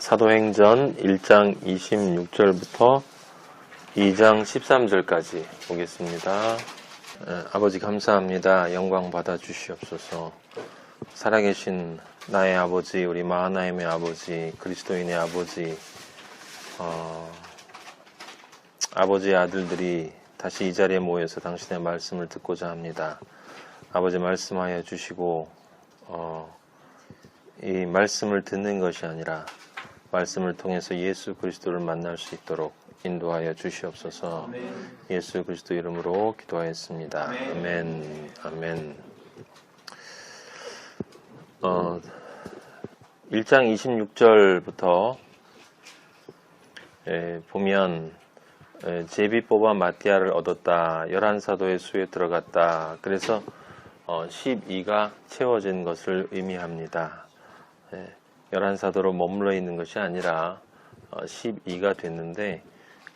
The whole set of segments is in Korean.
사도행전 1장 26절부터 2장 13절까지 보겠습니다. 아버지 감사합니다. 영광 받아 주시옵소서. 살아계신 나의 아버지, 우리 마하나임의 아버지, 그리스도인의 아버지, 아버지의 아들들이 다시 이 자리에 모여서 당신의 말씀을 듣고자 합니다. 아버지 말씀하여 주시고 이 말씀을 듣는 것이 아니라 말씀을 통해서 예수 그리스도를 만날 수 있도록 인도하여 주시옵소서. 예수 그리스도 이름으로 기도하였습니다. 아멘. 아멘. 1장 26절부터 보면 제비 뽑아 마띠아를 얻었다. 11사도의 수에 들어갔다. 그래서 12가 채워진 것을 의미합니다. 11사도로 머물러 있는 것이 아니라 12가 됐는데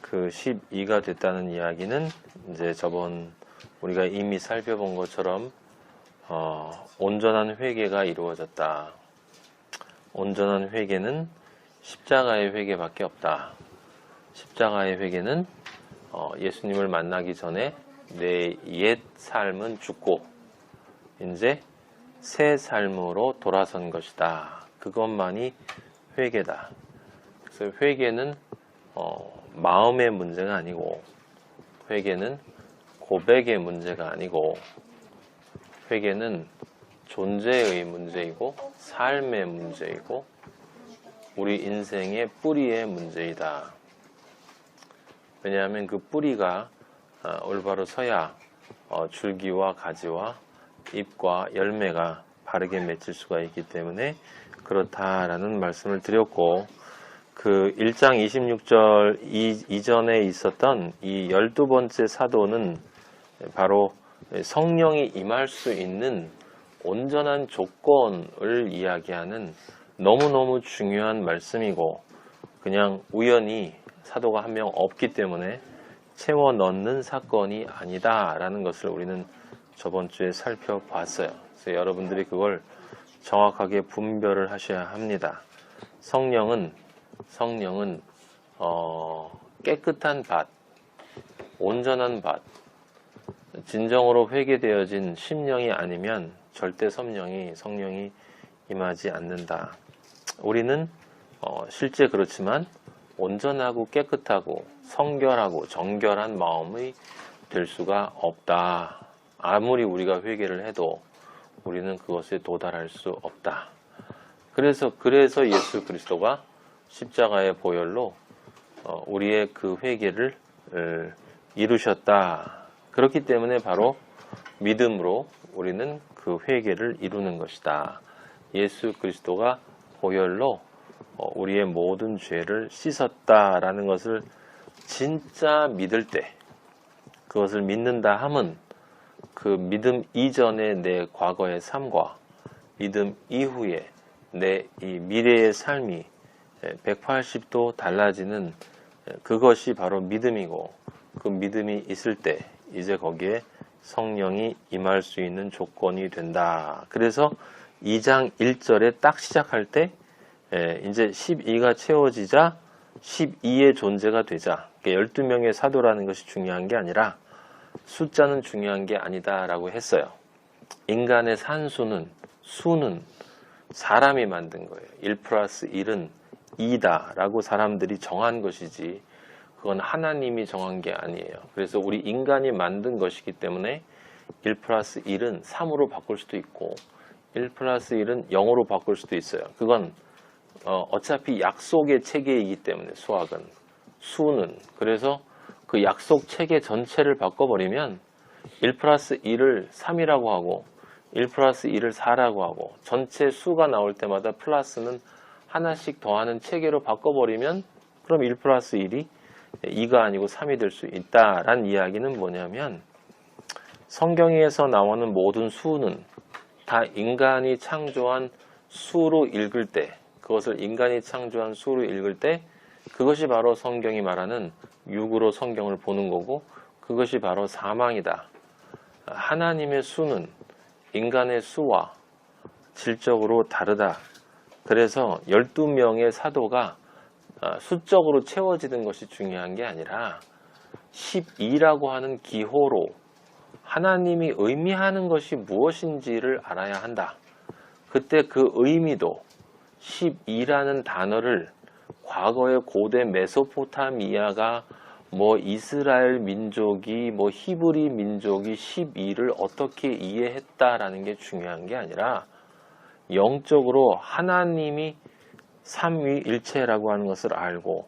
그 12가 됐다는 이야기는 이제 저번 우리가 이미 살펴본 것처럼 온전한 회개가 이루어졌다. 온전한 회개는 십자가의 회개밖에 없다. 십자가의 회개는 예수님을 만나기 전에 내 옛 삶은 죽고 이제 새 삶으로 돌아선 것이다. 그것만이 회개다. 그래서 회개는 마음의 문제가 아니고, 회개는 고백의 문제가 아니고, 회개는 존재의 문제이고 삶의 문제이고 우리 인생의 뿌리의 문제이다. 왜냐하면 그 뿌리가 올바로 서야 줄기와 가지와 잎과 열매가 바르게 맺힐 수가 있기 때문에 그렇다라는 말씀을 드렸고, 그 1장 26절 이전에 있었던 이 12번째 사도는 바로 성령이 임할 수 있는 온전한 조건을 이야기하는 너무너무 중요한 말씀이고, 그냥 우연히 사도가 한 명 없기 때문에 채워 넣는 사건이 아니다라는 것을 우리는 저번 주에 살펴봤어요. 그래서 여러분들이 그걸 정확하게 분별을 하셔야 합니다. 성령은 깨끗한 밭, 온전한 밭, 진정으로 회개되어진 심령이 아니면 절대 성령이 임하지 않는다. 우리는 실제 그렇지만 온전하고 깨끗하고 성결하고 정결한 마음이 될 수가 없다. 아무리 우리가 회개를 해도 우리는 그것에 도달할 수 없다. 그래서 예수 그리스도가 십자가의 보혈로 우리의 그 회개를 이루셨다. 그렇기 때문에 바로 믿음으로 우리는 그 회개를 이루는 것이다. 예수 그리스도가 보혈로 우리의 모든 죄를 씻었다라는 것을 진짜 믿을 때, 그것을 믿는다 함은 그 믿음 이전의 내 과거의 삶과 믿음 이후에 내 이 미래의 삶이 180도 달라지는 그것이 바로 믿음이고, 그 믿음이 있을 때 이제 거기에 성령이 임할 수 있는 조건이 된다. 그래서 2장 1절에 딱 시작할 때 이제 12가 채워지자 12의 존재가 되자, 12명의 사도라는 것이 중요한 게 아니라 숫자는 중요한 게 아니다라고 했어요. 인간의 수는 사람이 만든 거예요. 1 플러스 1은 2다 라고 사람들이 정한 것이지 그건 하나님이 정한 게 아니에요. 그래서 우리 인간이 만든 것이기 때문에 1 플러스 1은 3으로 바꿀 수도 있고 1 플러스 1은 0으로 바꿀 수도 있어요. 그건 어차피 약속의 체계이기 때문에 수는 그래서 그 약속 체계 전체를 바꿔버리면 1 플러스 1을 3이라고 하고 1 플러스 1을 4라고 하고 전체 수가 나올 때마다 플러스는 하나씩 더하는 체계로 바꿔버리면 그럼 1 플러스 1이 2가 아니고 3이 될 수 있다라는 이야기는 뭐냐면, 성경에서 나오는 모든 수는 다 인간이 창조한 수로 읽을 때, 그것을 인간이 창조한 수로 읽을 때 그것이 바로 성경이 말하는 육으로 성경을 보는 거고, 그것이 바로 사망이다. 하나님의 수는 인간의 수와 질적으로 다르다. 그래서 12명의 사도가 수적으로 채워지는 것이 중요한 게 아니라 12라고 하는 기호로 하나님이 의미하는 것이 무엇인지를 알아야 한다. 그때 그 의미도 12라는 단어를 과거의 고대 메소포타미아가 이스라엘 민족이 히브리 민족이 12를 어떻게 이해했다라는 게 중요한 게 아니라 영적으로 하나님이 삼위일체라고 하는 것을 알고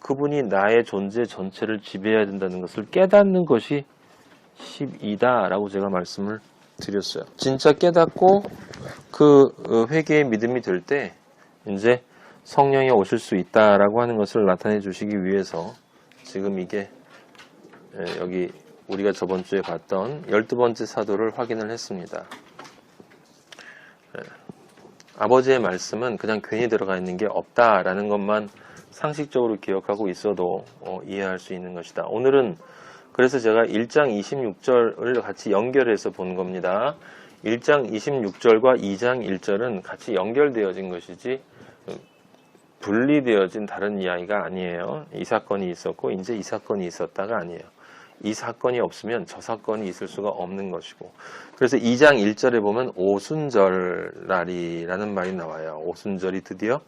그분이 나의 존재 전체를 지배해야 된다는 것을 깨닫는 것이 12다라고 제가 말씀을 드렸어요. 진짜 깨닫고 그 회개의 믿음이 들 때 이제 성령이 오실 수 있다라고 하는 것을 나타내 주시기 위해서 지금 이게 여기 우리가 저번 주에 봤던 12번째 사도를 확인을 했습니다. 아버지의 말씀은 그냥 괜히 들어가 있는 게 없다라는 것만 상식적으로 기억하고 있어도 이해할 수 있는 것이다. 오늘은 그래서 제가 1장 26절을 같이 연결해서 본 겁니다. 1장 26절과 2장 1절은 같이 연결되어진 것이지 분리되어진 다른 이야기가 아니에요. 이 사건이 있었고 이제 이 사건이 있었다가 아니에요. 이 사건이 없으면 저 사건이 있을 수가 없는 것이고 그래서 2장 1절에 보면 오순절날이라는 말이 나와요. 오순절이 드디어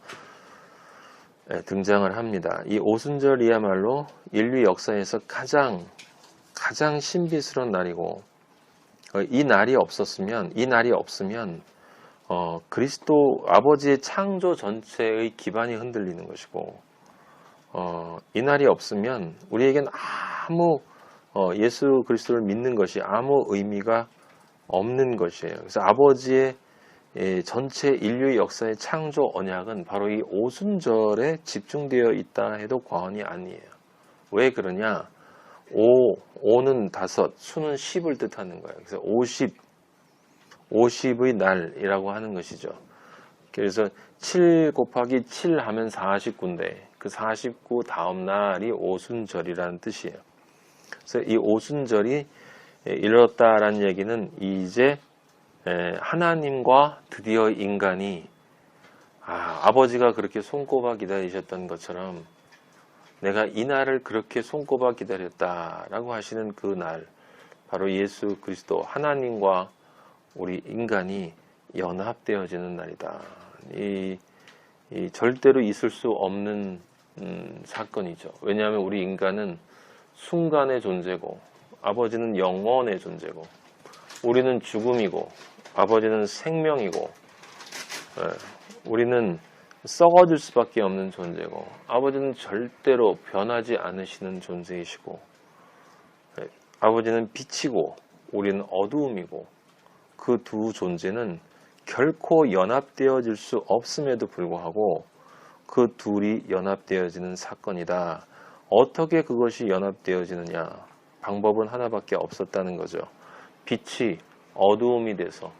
등장을 합니다. 이 오순절이야말로 인류 역사에서 가장 신비스러운 날이고 이 날이 없으면 그리스도 아버지의 창조 전체의 기반이 흔들리는 것이고 이 날이 없으면 우리에겐 아무 예수 그리스도를 믿는 것이 아무 의미가 없는 것이에요. 그래서 아버지의 전체 인류의 역사의 창조 언약은 바로 이 오순절에 집중되어 있다 해도 과언이 아니에요. 왜 그러냐? 오는 5, 수는 10을 뜻하는 거예요. 그래서 50의 날이라고 하는 것이죠. 그래서 7 곱하기 7 하면 49인데 그 49 다음 날이 오순절이라는 뜻이에요. 그래서 이 오순절이 이르렀다라는 얘기는 이제 하나님과 드디어 인간이 아버지가 그렇게 손꼽아 기다리셨던 것처럼 내가 이 날을 그렇게 손꼽아 기다렸다라고 하시는 그 날, 바로 예수 그리스도 하나님과 우리 인간이 연합되어지는 날이다. 이 절대로 있을 수 없는 사건이죠. 왜냐하면 우리 인간은 순간의 존재고 아버지는 영원의 존재고 우리는 죽음이고 아버지는 생명이고 우리는 썩어질 수밖에 없는 존재고 아버지는 절대로 변하지 않으시는 존재이시고 아버지는 빛이고 우리는 어두움이고 그 두 존재는 결코 연합되어질 수 없음에도 불구하고 그 둘이 연합되어지는 사건이다. 어떻게 그것이 연합되어지느냐? 방법은 하나밖에 없었다는 거죠. 빛이 어두움이 돼서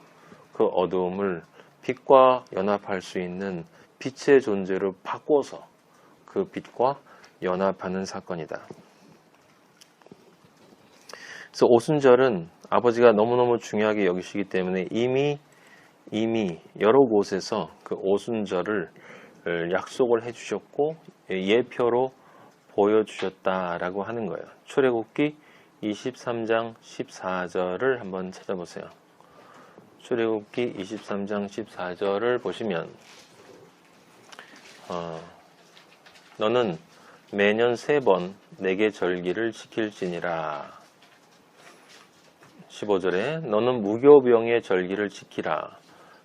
그 어두움을 빛과 연합할 수 있는 빛의 존재로 바꿔서 그 빛과 연합하는 사건이다. 그래서 오순절은 아버지가 너무너무 중요하게 여기시기 때문에 이미 여러 곳에서 그 오순절을 약속을 해주셨고 예표로 보여주셨다라고 하는 거예요. 출애굽기 23장 14절을 한번 찾아보세요. 출애굽기 23장 14절을 보시면 너는 매년 3번 내게 절기를 지킬지니라. 15절에 너는 무교병의 절기를 지키라.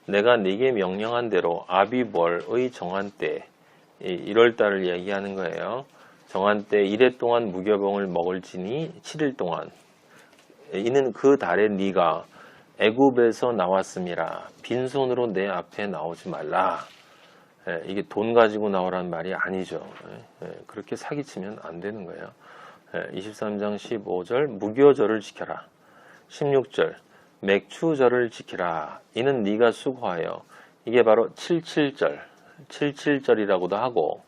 내가 네게 명령한 대로 아비벌의 정한 때 1월달을 얘기하는 거예요. 정한 때 1회 동안 무교병을 먹을지니 7일 동안 이는 그 달에 네가 애굽에서 나왔음이라. 빈손으로 내 앞에 나오지 말라. 이게 돈 가지고 나오라는 말이 아니죠. 그렇게 사기치면 안 되는 거예요. 23장 15절 무교절을 지켜라. 16절 맥추절을 지키라. 이는 네가 수고하여. 이게 바로 77절이라고도 하고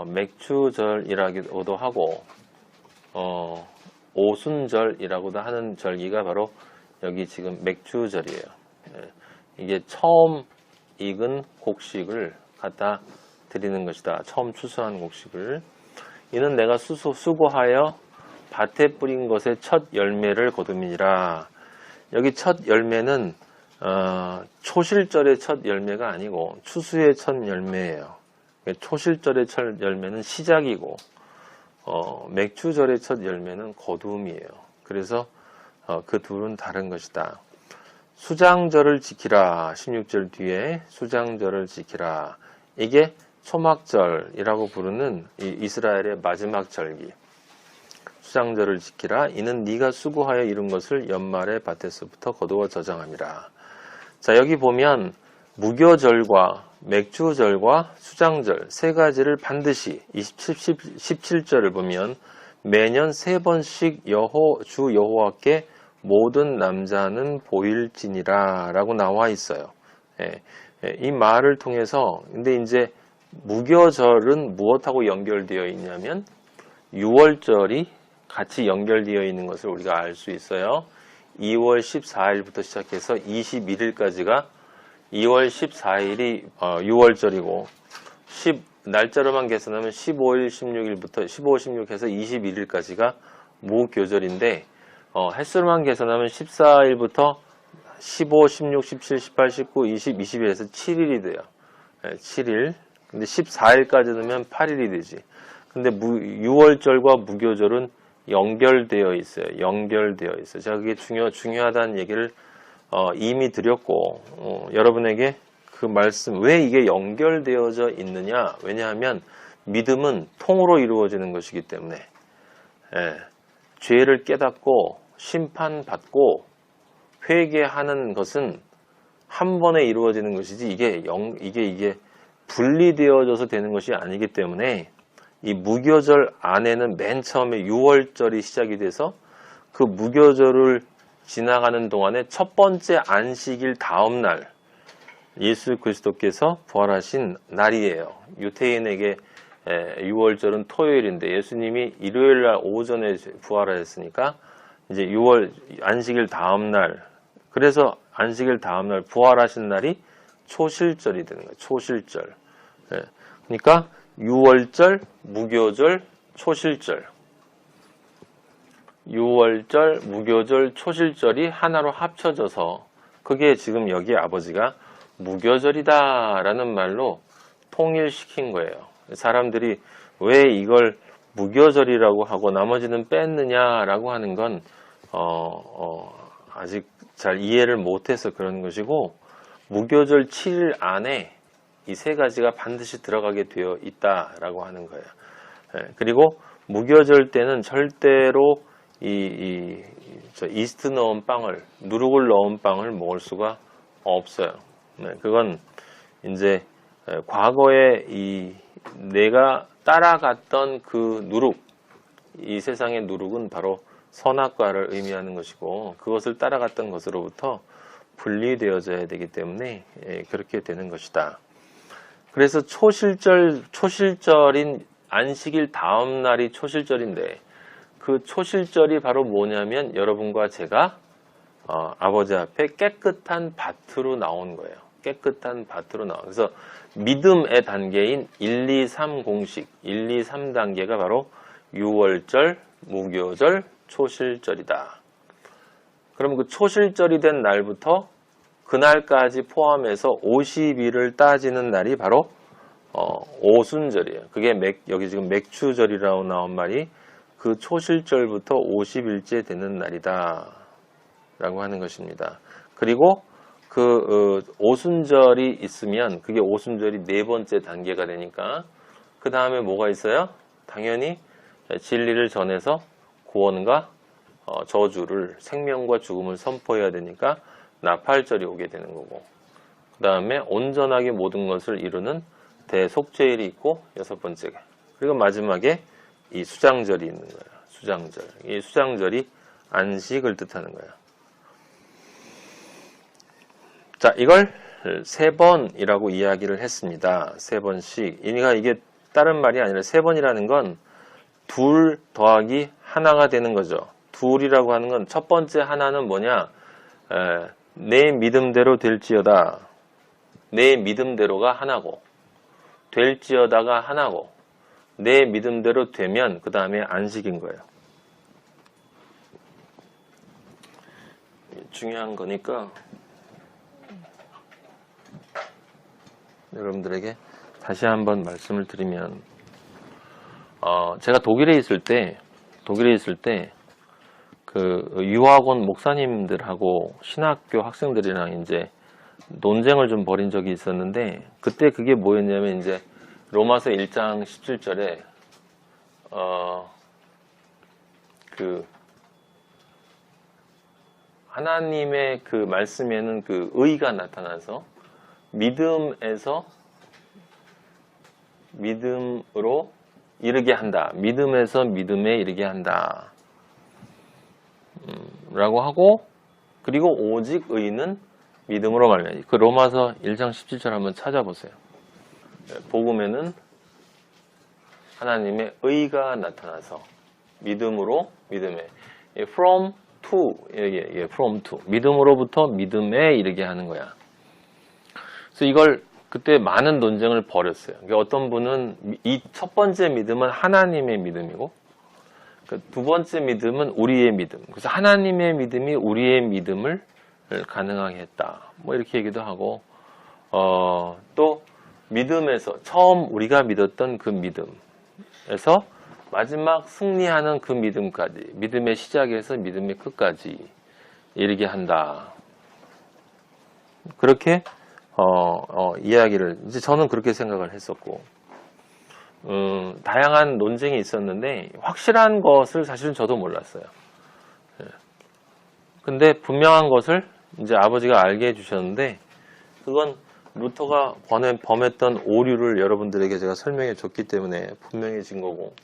맥추절이라고도 하고 오순절이라고도 하는 절기가 바로 여기 지금 맥추절이에요. 이게 처음 익은 곡식을 갖다 드리는 것이다. 처음 추수한 곡식을. 이는 내가 수고하여 밭에 뿌린 것의 첫 열매를 거둠이니라. 여기 첫 열매는 초실절의 첫 열매가 아니고 추수의 첫 열매예요. 초실절의 첫 열매는 시작이고 맥추절의 첫 열매는 거둠이에요. 그래서 그 둘은 다른 것이다. 수장절을 지키라. 16절 뒤에 수장절을 지키라. 이게 초막절이라고 부르는 이 이스라엘의 마지막 절기. 수장절을 지키라. 이는 네가 수고하여 이룬 것을 연말에 밭에서부터 거두어 저장함이라. 자, 여기 보면 무교절과 맥주절과 수장절 세 가지를 반드시 17절을 보면 매년 3번씩 주 여호와께 모든 남자는 보일지니라 라고 나와 있어요. 이 말을 통해서 근데 이제 무교절은 무엇하고 연결되어 있냐면 6월절이 같이 연결되어 있는 것을 우리가 알 수 있어요. 2월 14일부터 시작해서 21일까지가 2월 14일이 6월절이고 날짜로만 계산하면 15일, 16일부터 15, 16해서 21일까지가 무교절인데 횟수로만 계산하면 14일부터 15, 16, 17, 18, 19, 20, 21에서 7일이 돼요. 7일. 근데 14일까지 넣으면 8일이 되지. 근데 6월절과 무교절은 연결되어 있어요. 연결되어 있어요. 제가 그게 중요하다는 얘기를 이미 드렸고 여러분에게 그 말씀 왜 이게 연결되어져 있느냐? 왜냐하면 믿음은 통으로 이루어지는 것이기 때문에 죄를 깨닫고 심판받고 회개하는 것은 한 번에 이루어지는 것이지 이게 분리되어져서 되는 것이 아니기 때문에 이 무교절 안에는 맨 처음에 6월절이 시작이 돼서 그 무교절을 지나가는 동안에 첫 번째 안식일 다음 날 예수 그리스도께서 부활하신 날이에요. 유태인에게 6월절은 토요일인데 예수님이 일요일 날 오전에 부활하셨으니까 이제 6월 안식일 다음 날 그래서 안식일 다음 날 부활하신 날이 초실절이 되는 거예요. 초실절. 그러니까 6월절, 무교절, 초실절. 6월절, 무교절, 초실절이 하나로 합쳐져서 그게 지금 여기 아버지가 무교절이다 라는 말로 통일시킨 거예요. 사람들이 왜 이걸 무교절이라고 하고 나머지는 뺐느냐라고 하는 건 아직 잘 이해를 못해서 그런 것이고 무교절 7일 안에 이 세 가지가 반드시 들어가게 되어 있다라고 하는 거예요. 그리고 무교절 때는 절대로 이스트 넣은 빵을 누룩을 넣은 빵을 먹을 수가 없어요. 그건 이제 과거에 내가 따라갔던 그 누룩, 이 세상의 누룩은 바로 선악과를 의미하는 것이고 그것을 따라갔던 것으로부터 분리되어져야 되기 때문에 그렇게 되는 것이다. 그래서 초실절인 안식일 다음 날이 초실절인데 그 초실절이 바로 뭐냐면 여러분과 제가 아버지 앞에 깨끗한 밭으로 나온 거예요. 깨끗한 밭으로 나와. 그래서 믿음의 단계인 1, 2, 3 공식, 1, 2, 3단계가 바로 6월절, 무교절, 초실절이다. 그럼 그 초실절이 된 날부터 그날까지 포함해서 50일을 따지는 날이 바로 오순절이에요. 그게 여기 지금 맥추절이라고 나온 말이 그 초실절부터 50일째 되는 날이다 라고 하는 것입니다. 그리고 그 오순절이 있으면 그게 오순절이 네 번째 단계가 되니까 그 다음에 뭐가 있어요? 당연히 진리를 전해서 구원과 저주를 생명과 죽음을 선포해야 되니까 나팔절이 오게 되는 거고 그 다음에 온전하게 모든 것을 이루는 대속죄일이 있고 여섯 번째가 그리고 마지막에 이 수장절이 있는 거예요. 수장절. 이 수장절이 안식을 뜻하는 거예요. 자, 이걸 세 번이라고 이야기를 했습니다. 세 번씩. 그러니까 이게 다른 말이 아니라 세 번이라는 건 둘 더하기 하나가 되는 거죠. 둘이라고 하는 건 첫 번째 하나는 뭐냐? 내 믿음대로 될지어다. 내 믿음대로가 하나고, 될지어다가 하나고, 내 믿음대로 되면 그 다음에 안식인 거예요. 중요한 거니까 여러분들에게 다시 한번 말씀을 드리면, 제가 독일에 있을 때 그 유학원 목사님들하고 신학교 학생들이랑 이제 논쟁을 좀 벌인 적이 있었는데, 그때 그게 뭐였냐면 이제 로마서 1장 17절에 그 하나님의 그 말씀에는 그 의가 나타나서 믿음에서 믿음으로 이르게 한다. 믿음에서 믿음에 이르게 한다. 라고 하고, 그리고 오직 의는 믿음으로 말미암아. 그 로마서 1장 17절 한번 찾아보세요. 복음에는 하나님의 의가 나타나서 믿음으로 믿음에, from to, from to, 믿음으로부터 믿음에 이르게 하는 거야. 그래서 이걸 그때 많은 논쟁을 벌였어요. 그러니까 어떤 분은 이 첫 번째 믿음은 하나님의 믿음이고, 두 번째 믿음은 우리의 믿음. 그래서 하나님의 믿음이 우리의 믿음을 가능하게 했다. 뭐 이렇게 얘기도 하고, 또 믿음에서 처음 우리가 믿었던 그 믿음에서 마지막 승리하는 그 믿음까지, 믿음의 시작에서 믿음의 끝까지 이르게 한다. 그렇게 이야기를, 이제 저는 그렇게 생각을 했었고, 다양한 논쟁이 있었는데 확실한 것을 사실은 저도 몰랐어요. 근데 분명한 것을 이제 아버지가 알게 해주셨는데, 그건 루터가 범했던 오류를 여러분들에게 제가 설명해 줬기 때문에 분명해진 거고,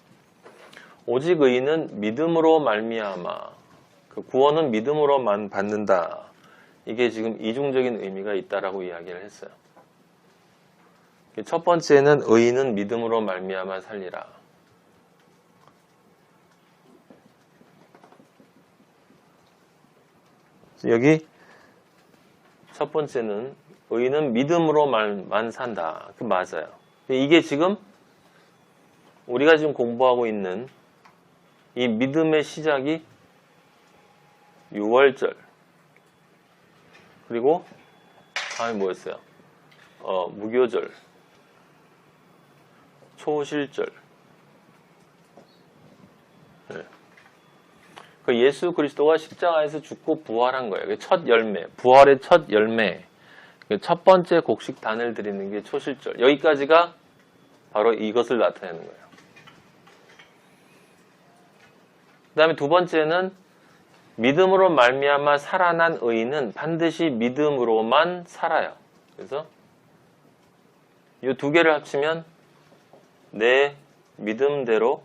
오직 의인은 믿음으로 말미암아, 그 구원은 믿음으로만 받는다. 이게 지금 이중적인 의미가 있다라고 이야기를 했어요. 첫 번째는 의인은 믿음으로 말미암아 살리라. 여기 첫 번째는 의인은 믿음으로만 산다. 그 맞아요. 이게 지금 우리가 지금 공부하고 있는 이 믿음의 시작이 6월절, 그리고 다음에 뭐였어요? 무교절, 초실절. 네. 그 예수 그리스도가 십자가에서 죽고 부활한 거예요. 첫 열매, 부활의 첫 열매, 첫 번째 곡식 단을 드리는 게 초실절. 여기까지가 바로 이것을 나타내는 거예요. 그 다음에 두 번째는 믿음으로 말미암아 살아난 의인은 반드시 믿음으로만 살아요. 그래서 이 두 개를 합치면 내 믿음대로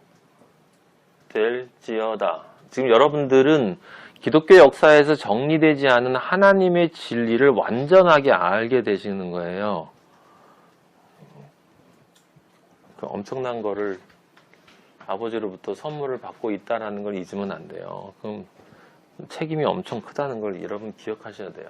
될지어다. 지금 여러분들은 기독교 역사에서 정리되지 않은 하나님의 진리를 완전하게 알게 되시는 거예요. 그 엄청난 거를 아버지로부터 선물을 받고 있다는 걸 잊으면 안 돼요. 그럼 책임이 엄청 크다는 걸 여러분 기억하셔야 돼요.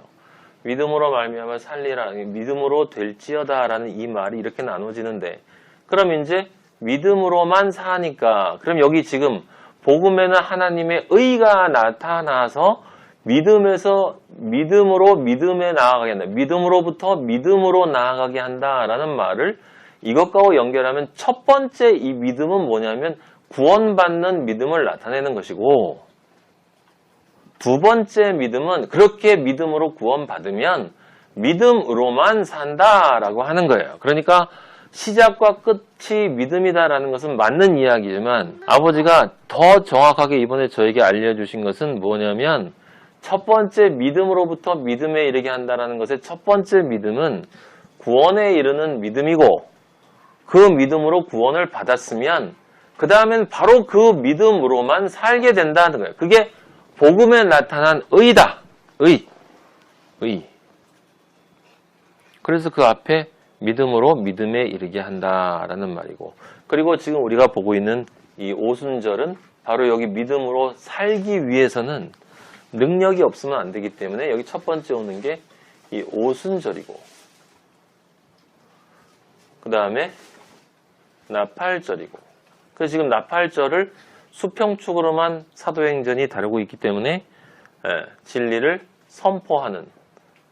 믿음으로 말미암아 살리라, 믿음으로 될지어다 라는 이 말이 이렇게 나눠지는데, 그럼 이제 믿음으로만 사니까, 그럼 여기 지금 복음에는 하나님의 의가 나타나서 믿음에서 믿음으로 믿음에 나아가게 한다. 믿음으로부터 믿음으로 나아가게 한다라는 말을 이것과 연결하면 첫 번째 이 믿음은 뭐냐면 구원받는 믿음을 나타내는 것이고, 두 번째 믿음은 그렇게 믿음으로 구원받으면 믿음으로만 산다라고 하는 거예요. 그러니까 시작과 끝이 믿음이다라는 것은 맞는 이야기지만, 아버지가 더 정확하게 이번에 저에게 알려주신 것은 뭐냐면, 첫 번째 믿음으로부터 믿음에 이르게 한다라는 것의 첫 번째 믿음은 구원에 이르는 믿음이고, 그 믿음으로 구원을 받았으면 그 다음엔 바로 그 믿음으로만 살게 된다는 거예요. 그게 복음에 나타난 의다. 의. 그래서 그 앞에 믿음으로 믿음에 이르게 한다라는 말이고, 그리고 지금 우리가 보고 있는 이 오순절은 바로 여기 믿음으로 살기 위해서는 능력이 없으면 안 되기 때문에 여기 첫 번째 오는 게 이 오순절이고, 그 다음에 나팔절이고. 그래서 지금 나팔절을 수평축으로만 사도행전이 다루고 있기 때문에 진리를 선포하는,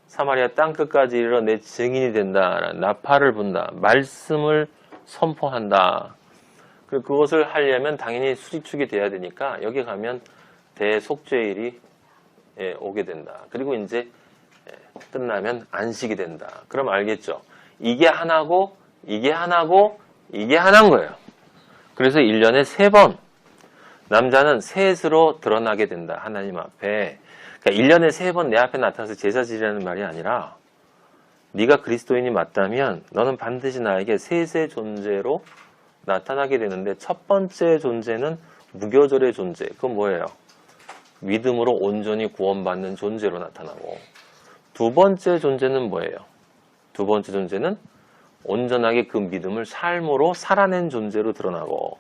사마리아 땅끝까지 이르러 내 증인이 된다, 나팔을 분다, 말씀을 선포한다. 그것을 하려면 당연히 수리축이 돼야 되니까 여기 가면 대속죄일이 오게 된다. 그리고 이제 끝나면 안식이 된다. 그럼 알겠죠? 이게 하나고 이게 하나고 이게 하나인 거예요. 그래서 1년에 3번 남자는 셋으로 드러나게 된다. 하나님 앞에. 그러니까 1년에 3번 내 앞에 나타나서 제사 지내라는 말이 아니라 네가 그리스도인이 맞다면 너는 반드시 나에게 셋의 존재로 나타나게 되는데, 첫 번째 존재는 무교절의 존재. 그건 뭐예요? 믿음으로 온전히 구원받는 존재로 나타나고, 두 번째 존재는 뭐예요? 두 번째 존재는 온전하게 그 믿음을 삶으로 살아낸 존재로 드러나고,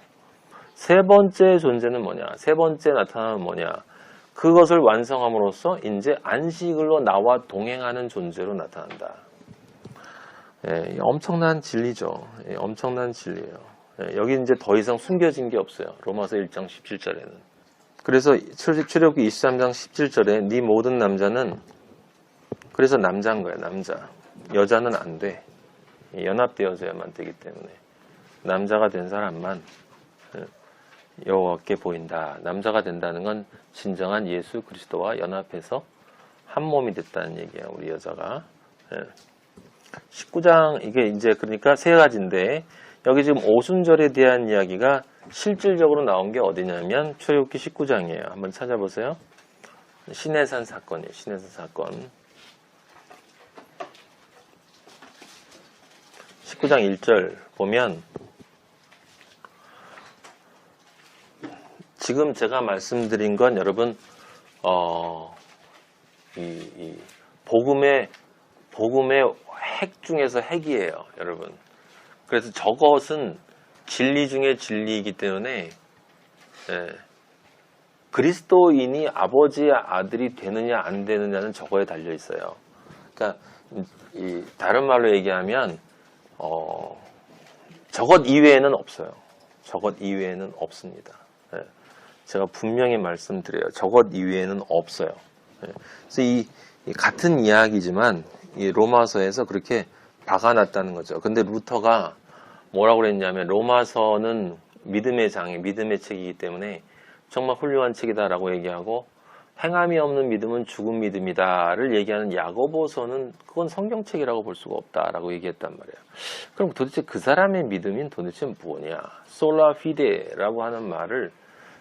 세 번째 존재는 뭐냐? 세 번째 나타나는 뭐냐? 그것을 완성함으로써 이제 안식일로 나와 동행하는 존재로 나타난다. 엄청난 진리죠. 엄청난 진리예요. 여기 이제 더 이상 숨겨진 게 없어요. 로마서 1장 17절에는. 그래서 출애굽기 23장 17절에 네 모든 남자는, 그래서 남자인 거야, 남자. 여자는 안 돼. 연합되어져야만 되기 때문에 남자가 된 사람만 여호와께 보인다. 남자가 된다는 건 진정한 예수 그리스도와 연합해서 한 몸이 됐다는 얘기야, 우리 여자가. 19장, 이게 이제 그러니까 세 가지인데, 여기 지금 오순절에 대한 이야기가 실질적으로 나온 게 어디냐면 출애굽기 19장이에요. 한번 찾아보세요. 시내산 사건이에요. 시내산 사건. 19장 1절 보면, 지금 제가 말씀드린 건 여러분 이 복음의 핵 중에서 핵이에요, 여러분. 그래서 저것은 진리 중에 진리이기 때문에 그리스도인이 아버지의 아들이 되느냐 안 되느냐는 저거에 달려 있어요. 그러니까 다른 말로 얘기하면 저것 이외에는 없어요. 저것 이외에는 없습니다. 제가 분명히 말씀드려요. 저것 이외에는 없어요. 그래서 이 같은 이야기지만 이 로마서에서 그렇게 박아놨다는 거죠. 근데 루터가 뭐라고 그랬냐면, 로마서는 믿음의 장애, 믿음의 책이기 때문에 정말 훌륭한 책이다라고 얘기하고, 행함이 없는 믿음은 죽은 믿음이다를 얘기하는 야고보서는 그건 성경책이라고 볼 수가 없다라고 얘기했단 말이에요. 그럼 도대체 그 사람의 믿음인 도대체 뭐냐? 솔라 피데라고 하는 말을,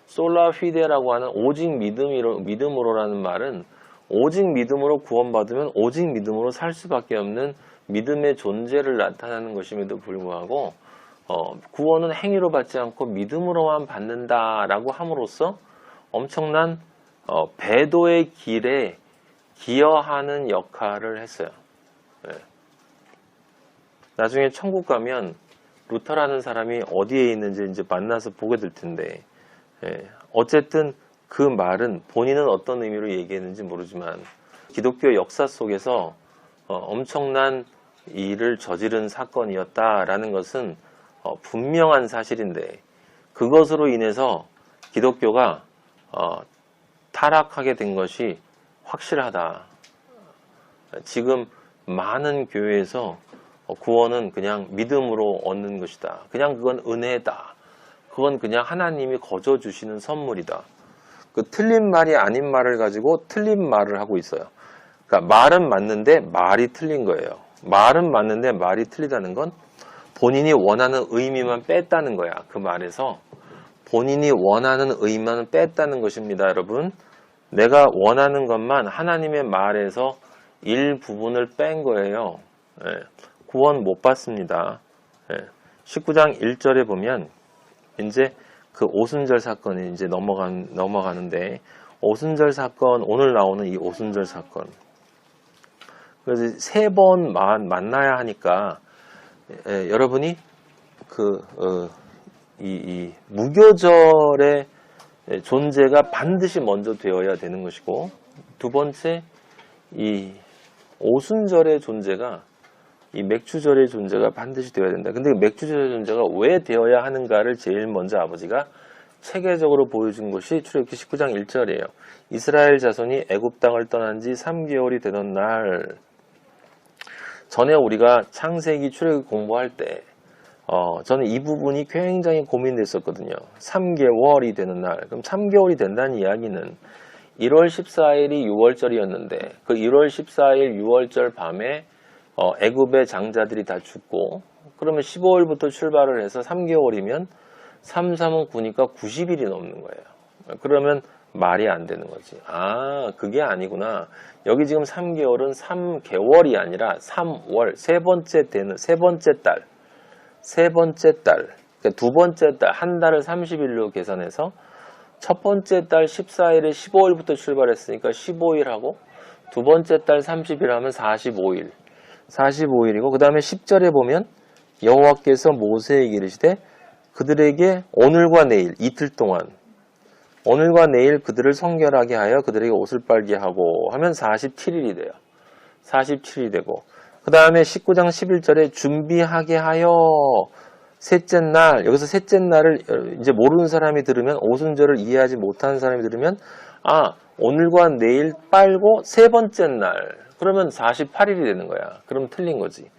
솔라 피데라고 하는 오직 믿음으로라는 말은, 오직 믿음으로 구원받으면 오직 믿음으로 살 수밖에 없는 믿음의 존재를 나타내는 것임에도 불구하고 구원은 행위로 받지 않고 믿음으로만 받는다라고 함으로써 엄청난 배도의 길에 기여하는 역할을 했어요. 나중에 천국 가면 루터라는 사람이 어디에 있는지 이제 만나서 보게 될 텐데, 어쨌든 그 말은 본인은 어떤 의미로 얘기했는지 모르지만 기독교 역사 속에서 엄청난 일을 저지른 사건이었다라는 것은 분명한 사실인데, 그것으로 인해서 기독교가 타락하게 된 것이 확실하다. 지금 많은 교회에서 구원은 그냥 믿음으로 얻는 것이다. 그냥 그건 은혜다. 그건 그냥 하나님이 거저 주시는 선물이다. 그 틀린 말이 아닌 말을 가지고 틀린 말을 하고 있어요. 그러니까 말은 맞는데 말이 틀린 거예요. 말은 맞는데 말이 틀리다는 건 본인이 원하는 의미만 뺐다는 거야. 그 말에서 본인이 원하는 의미만 뺐다는 것입니다, 여러분. 내가 원하는 것만 하나님의 말에서 일부분을 뺀 거예요. 구원 못 받습니다. 19장 1절에 보면 이제 그 오순절 사건이 이제 넘어가는데, 오순절 사건, 오늘 나오는 이 오순절 사건. 그래서 3번 만나야 하니까, 여러분이 이 무교절의 존재가 반드시 먼저 되어야 되는 것이고, 두 번째, 이 오순절의 존재가 이 맥추절의 존재가 반드시 되어야 된다. 근데 맥추절의 존재가 왜 되어야 하는가를 제일 먼저 아버지가 체계적으로 보여준 것이 출애굽기 19장 1절이에요. 이스라엘 자손이 애굽 땅을 떠난 지 3개월이 되던 날, 전에 우리가 창세기 출애굽 공부할 때 저는 이 부분이 굉장히 고민됐었거든요. 3개월이 되는 날. 그럼 3개월이 된다는 이야기는 1월 14일이 6월절이었는데 그 1월 14일 6월절 밤에 애굽의 장자들이 다 죽고, 그러면 15일부터 출발을 해서 3개월이면 3, 3은 9니까 90일이 넘는 거예요. 그러면 말이 안 되는 거지. 아, 그게 아니구나. 여기 지금 3개월은 3개월이 아니라 3월, 세 번째 달. 그러니까 두 번째 달, 한 달을 30일로 계산해서 첫 번째 달 14일에 15일부터 출발했으니까 15일하고 두 번째 달 30일 하면 45일. 45일이고 그 다음에 10절에 보면 여호와께서 모세에게 이르시되 그들에게 오늘과 내일 이틀 동안 오늘과 내일 그들을 성결하게 하여 그들에게 옷을 빨게 하고 하면 47일이 돼요. 47일이 되고 그 다음에 19장 11절에 준비하게 하여 셋째 날, 여기서 셋째 날을 이제 모르는 사람이 들으면, 오순절을 이해하지 못하는 사람이 들으면, 아, 오늘과 내일 빨고 세 번째 날, 그러면 48일이 되는 거야. 그럼 틀린 거지.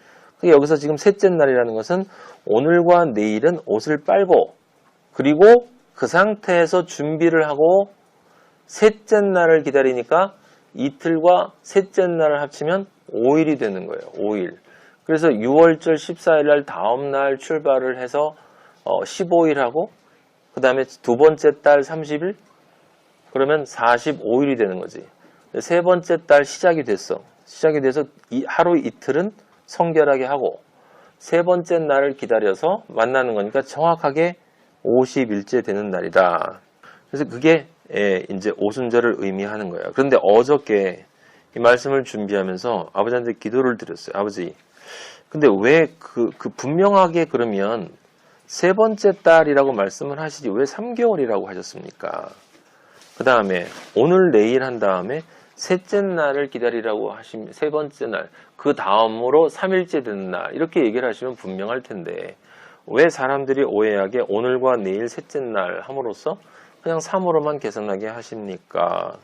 여기서 지금 셋째 날이라는 것은 오늘과 내일은 옷을 빨고, 그리고 그 상태에서 준비를 하고 셋째 날을 기다리니까 이틀과 셋째 날을 합치면 5일이 되는 거예요. 5일. 그래서 6월절 14일 날 다음 날 출발을 해서 15일 하고 그 다음에 두 번째 달 30일 그러면 45일이 되는 거지. 세 번째 달 시작이 됐어. 시작이 돼서 하루 이틀은 성결하게 하고 세 번째 날을 기다려서 만나는 거니까 정확하게 50일째 되는 날이다. 그래서 그게 이제 오순절을 의미하는 거예요. 그런데 어저께 이 말씀을 준비하면서 아버지한테 기도를 드렸어요. 아버지, 근데 왜 그 분명하게 그러면 세 번째 달이라고 말씀을 하시지 왜 3개월이라고 하셨습니까? 그 다음에 오늘 내일 한 다음에 셋째 날을 기다리라고 하시면 세 번째 날, 그 다음으로 3일째 되는 날 이렇게 얘기를 하시면 분명할 텐데 왜 사람들이 오해하게 오늘과 내일 셋째 날 함으로써 그냥 3으로만 계산하게 하십니까?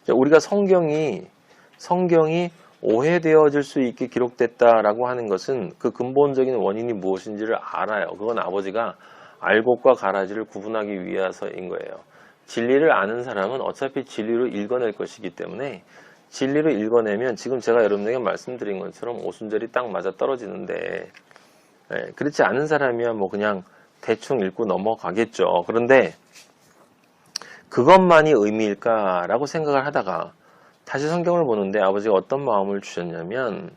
우리가 성경이 오해되어질 수 있게 기록됐다라고 하는 것은 그 근본적인 원인이 무엇인지를 알아요. 그건 아버지가 알곡과 가라지를 구분하기 위해서인 거예요. 진리를 아는 사람은 어차피 진리로 읽어낼 것이기 때문에 진리로 읽어내면 지금 제가 여러분에게 말씀드린 것처럼 오순절이 딱 맞아 떨어지는데 그렇지 않은 사람이야 뭐 그냥 대충 읽고 넘어가겠죠. 그런데 그것만이 의미일까라고 생각을 하다가 다시 성경을 보는데 아버지가 어떤 마음을 주셨냐면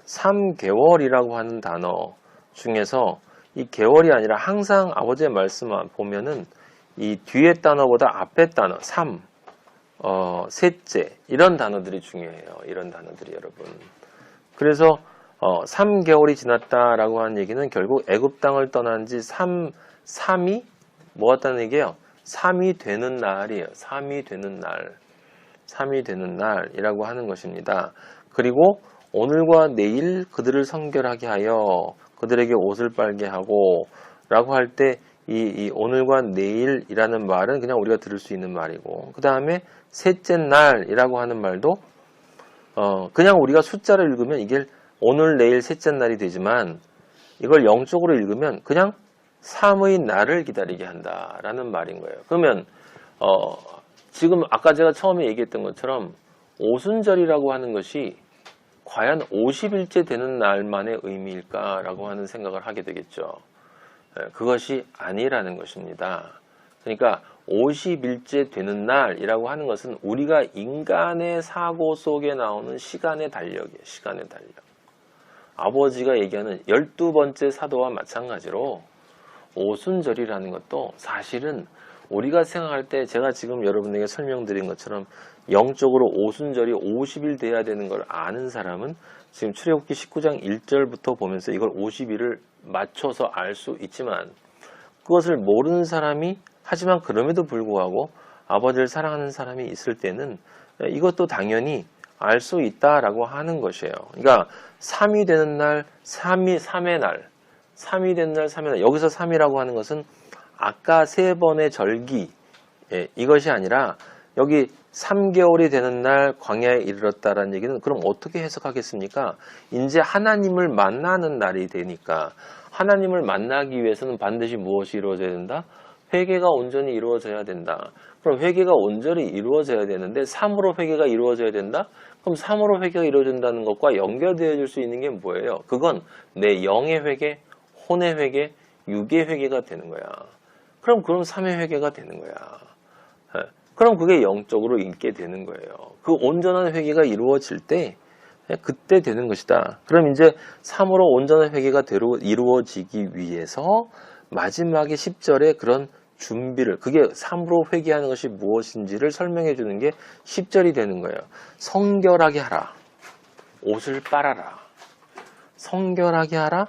3개월이라고 하는 단어 중에서 이 개월이 아니라 항상 아버지의 말씀만 보면은 이 뒤에 단어보다 앞에 단어 3, 셋째 이런 단어들이 중요해요. 이런 단어들이 여러분. 그래서 3개월이 지났다라고 하는 얘기는 결국 애굽 땅을 떠난 지 3이 뭐였다는 얘기예요? 3이 되는 날이에요. 3이 되는 날. 3이 되는 날이라고 하는 것입니다. 그리고 오늘과 내일 그들을 성결하게 하여 그들에게 옷을 빨게 하고 라고 할 때 이 오늘과 내일이라는 말은 그냥 우리가 들을 수 있는 말이고 그 다음에 셋째 날이라고 하는 말도 그냥 우리가 숫자를 읽으면 이게 오늘 내일 셋째 날이 되지만 이걸 영적으로 읽으면 그냥 3의 날을 기다리게 한다라는 말인 거예요. 그러면 지금 아까 제가 처음에 얘기했던 것처럼 오순절이라고 하는 것이 과연 50일째 되는 날만의 의미일까라고 하는 생각을 하게 되겠죠. 그것이 아니라는 것입니다. 그러니까 50일째 되는 날이라고 하는 것은 우리가 인간의 사고 속에 나오는 시간의 달력이에요. 시간의 달력. 아버지가 얘기하는 12번째 사도와 마찬가지로 오순절이라는 것도 사실은 우리가 생각할 때 제가 지금 여러분에게 설명드린 것처럼 영적으로 오순절이 50일 돼야 되는 걸 아는 사람은 지금 출애굽기 19장 1절부터 보면서 이걸 50일을 맞춰서 알 수 있지만 그것을 모르는 사람이 하지만 그럼에도 불구하고 아버지를 사랑하는 사람이 있을 때는 이것도 당연히 알 수 있다라고 하는 것이에요. 그러니까 3이 되는 날, 3의 날, 3이 되는 날, 3의 날. 여기서 3이라고 하는 것은 아까 3번의 절기, 이것이 아니라 여기 3개월이 되는 날 광야에 이르렀다라는 얘기는 그럼 어떻게 해석하겠습니까? 이제 하나님을 만나는 날이 되니까 하나님을 만나기 위해서는 반드시 무엇이 이루어져야 된다? 회개가 온전히 이루어져야 된다. 그럼 회개가 온전히 이루어져야 되는데 3으로 회개가 이루어져야 된다? 그럼 3으로 회개가 이루어진다는 것과 연결되어질 수 있는 게 뭐예요? 그건 내 영의 회개, 혼의 회개, 육의 회개가 되는 거야. 그럼 3의 회개가 되는 거야. 그럼 그게 영적으로 있게 되는 거예요. 그 온전한 회개가 이루어질 때 그때 되는 것이다. 그럼 이제 3으로 온전한 회개가 이루어지기 위해서 마지막에 10절에 그런 준비를, 그게 3으로 회개하는 것이 무엇인지를 설명해 주는 게 10절이 되는 거예요. 성결하게 하라. 옷을 빨아라. 성결하게 하라.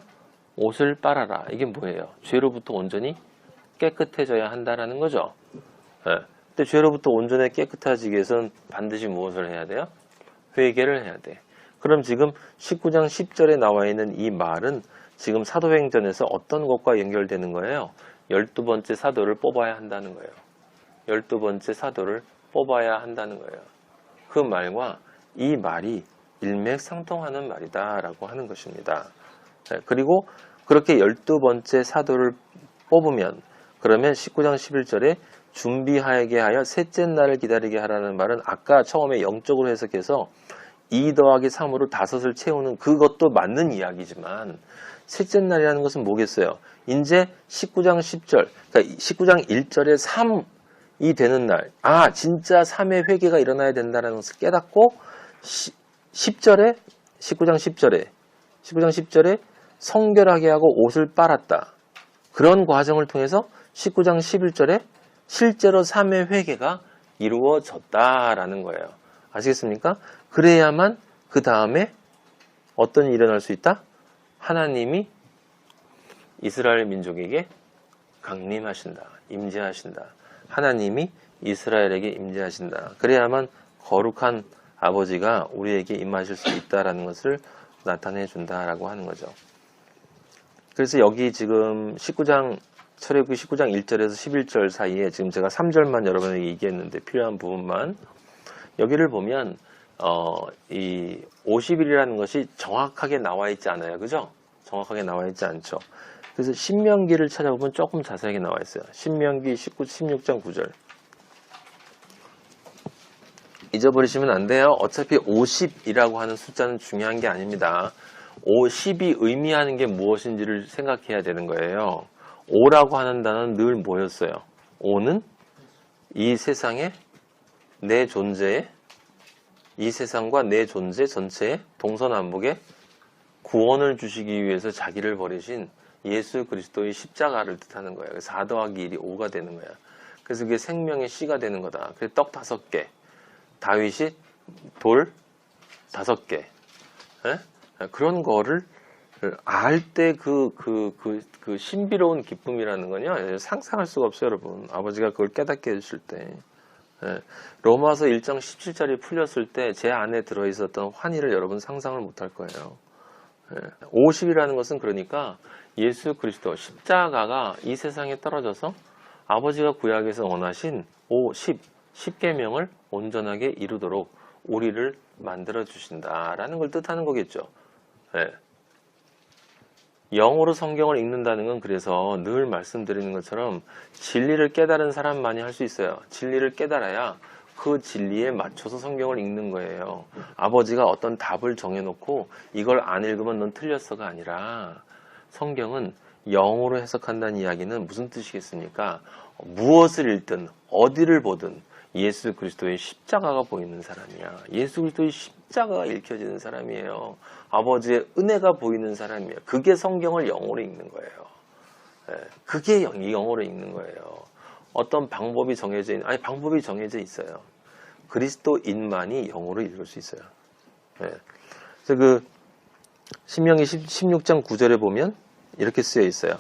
옷을 빨아라. 이게 뭐예요? 죄로부터 온전히 깨끗해져야 한다라는 거죠. 근데 죄로부터 온전히 깨끗해지기 위해서는 반드시 무엇을 해야 돼요? 회개를 해야 돼. 그럼 지금 19장 10절에 나와 있는 이 말은 지금 사도행전에서 어떤 것과 연결되는 거예요? 12번째 사도를 뽑아야 한다는 거예요. 12번째 사도를 뽑아야 한다는 거예요. 그 말과 이 말이 일맥상통하는 말이다라고 하는 것입니다. 그리고 그렇게 12번째 사도를 뽑으면 그러면 19장 11절에 준비하게 하여 셋째 날을 기다리게 하라는 말은 아까 처음에 영적으로 해석해서 2 더하기 3으로 5을 채우는 그것도 맞는 이야기지만 셋째 날이라는 것은 뭐겠어요? 이제 19장 10절, 그러니까 19장 1절에 3이 되는 날, 진짜 3의 회개가 일어나야 된다는 것을 깨닫고 19장 10절에 성결하게 하고 옷을 빨았다. 그런 과정을 통해서 19장 11절에 실제로 3의 회개가 이루어졌다라는 거예요. 아시겠습니까? 그래야만 그 다음에 어떤 일이 일어날 수 있다? 하나님이 이스라엘 민족에게 강림하신다. 임재하신다. 하나님이 이스라엘에게 임재하신다. 그래야만 거룩한 아버지가 우리에게 임하실 수 있다라는 것을 나타내 준다라고 하는 거죠. 그래서 여기 지금 19장 출애굽기 19장 1절에서 11절 사이에 지금 제가 3절만 여러분에게 얘기했는데 필요한 부분만 여기를 보면 이 50일이라는 것이 정확하게 나와 있지 않아요. 그죠? 정확하게 나와 있지 않죠. 그래서 신명기를 찾아보면 조금 자세하게 나와 있어요. 신명기 16장 9절. 잊어버리시면 안 돼요. 어차피 50이라고 하는 숫자는 중요한 게 아닙니다. 50이 의미하는 게 무엇인지를 생각해야 되는 거예요. 5라고 하는 단어는 늘 뭐였어요? 5는 이 세상에 내 존재에, 이 세상과 내 존재 전체에 동서남북에 구원을 주시기 위해서 자기를 버리신 예수 그리스도의 십자가를 뜻하는 거예요. 4 더하기 1이 5가 되는 거야. 그래서 그게 생명의 씨가 되는 거다. 그래서 떡 5개, 다윗이 돌 5개. 그런 거를 알 때 그 신비로운 기쁨이라는 거냐 상상할 수가 없어요, 여러분. 아버지가 그걸 깨닫게 해주실 때. 로마서 1장 17절이 풀렸을 때 제 안에 들어있었던 환희를 여러분 상상을 못할 거예요. 50이라는 것은 그러니까 예수 그리스도 십자가가 이 세상에 떨어져서 아버지가 구약에서 원하신 10계명을 온전하게 이루도록 우리를 만들어 주신다라는 걸 뜻하는 거겠죠. 영어로 성경을 읽는다는 건 그래서 늘 말씀드리는 것처럼 진리를 깨달은 사람만이 할 수 있어요. 진리를 깨달아야 그 진리에 맞춰서 성경을 읽는 거예요. 아버지가 어떤 답을 정해놓고 이걸 안 읽으면 넌 틀렸어가 아니라 성경은 영어로 해석한다는 이야기는 무슨 뜻이겠습니까? 무엇을 읽든 어디를 보든 예수 그리스도의 십자가가 보이는 사람이야. 예수 그리스도의 십자가가 읽혀지는 사람이에요. 아버지의 은혜가 보이는 사람이에요. 그게 성경을 영어로 읽는 거예요. 그게 영어로 읽는 거예요. 어떤 방법이 정해져 있는, 방법이 정해져 있어요. 그리스도인만이 영어로 읽을 수 있어요. 그래서 그 신명기 16장 9절에 보면 이렇게 쓰여 있어요.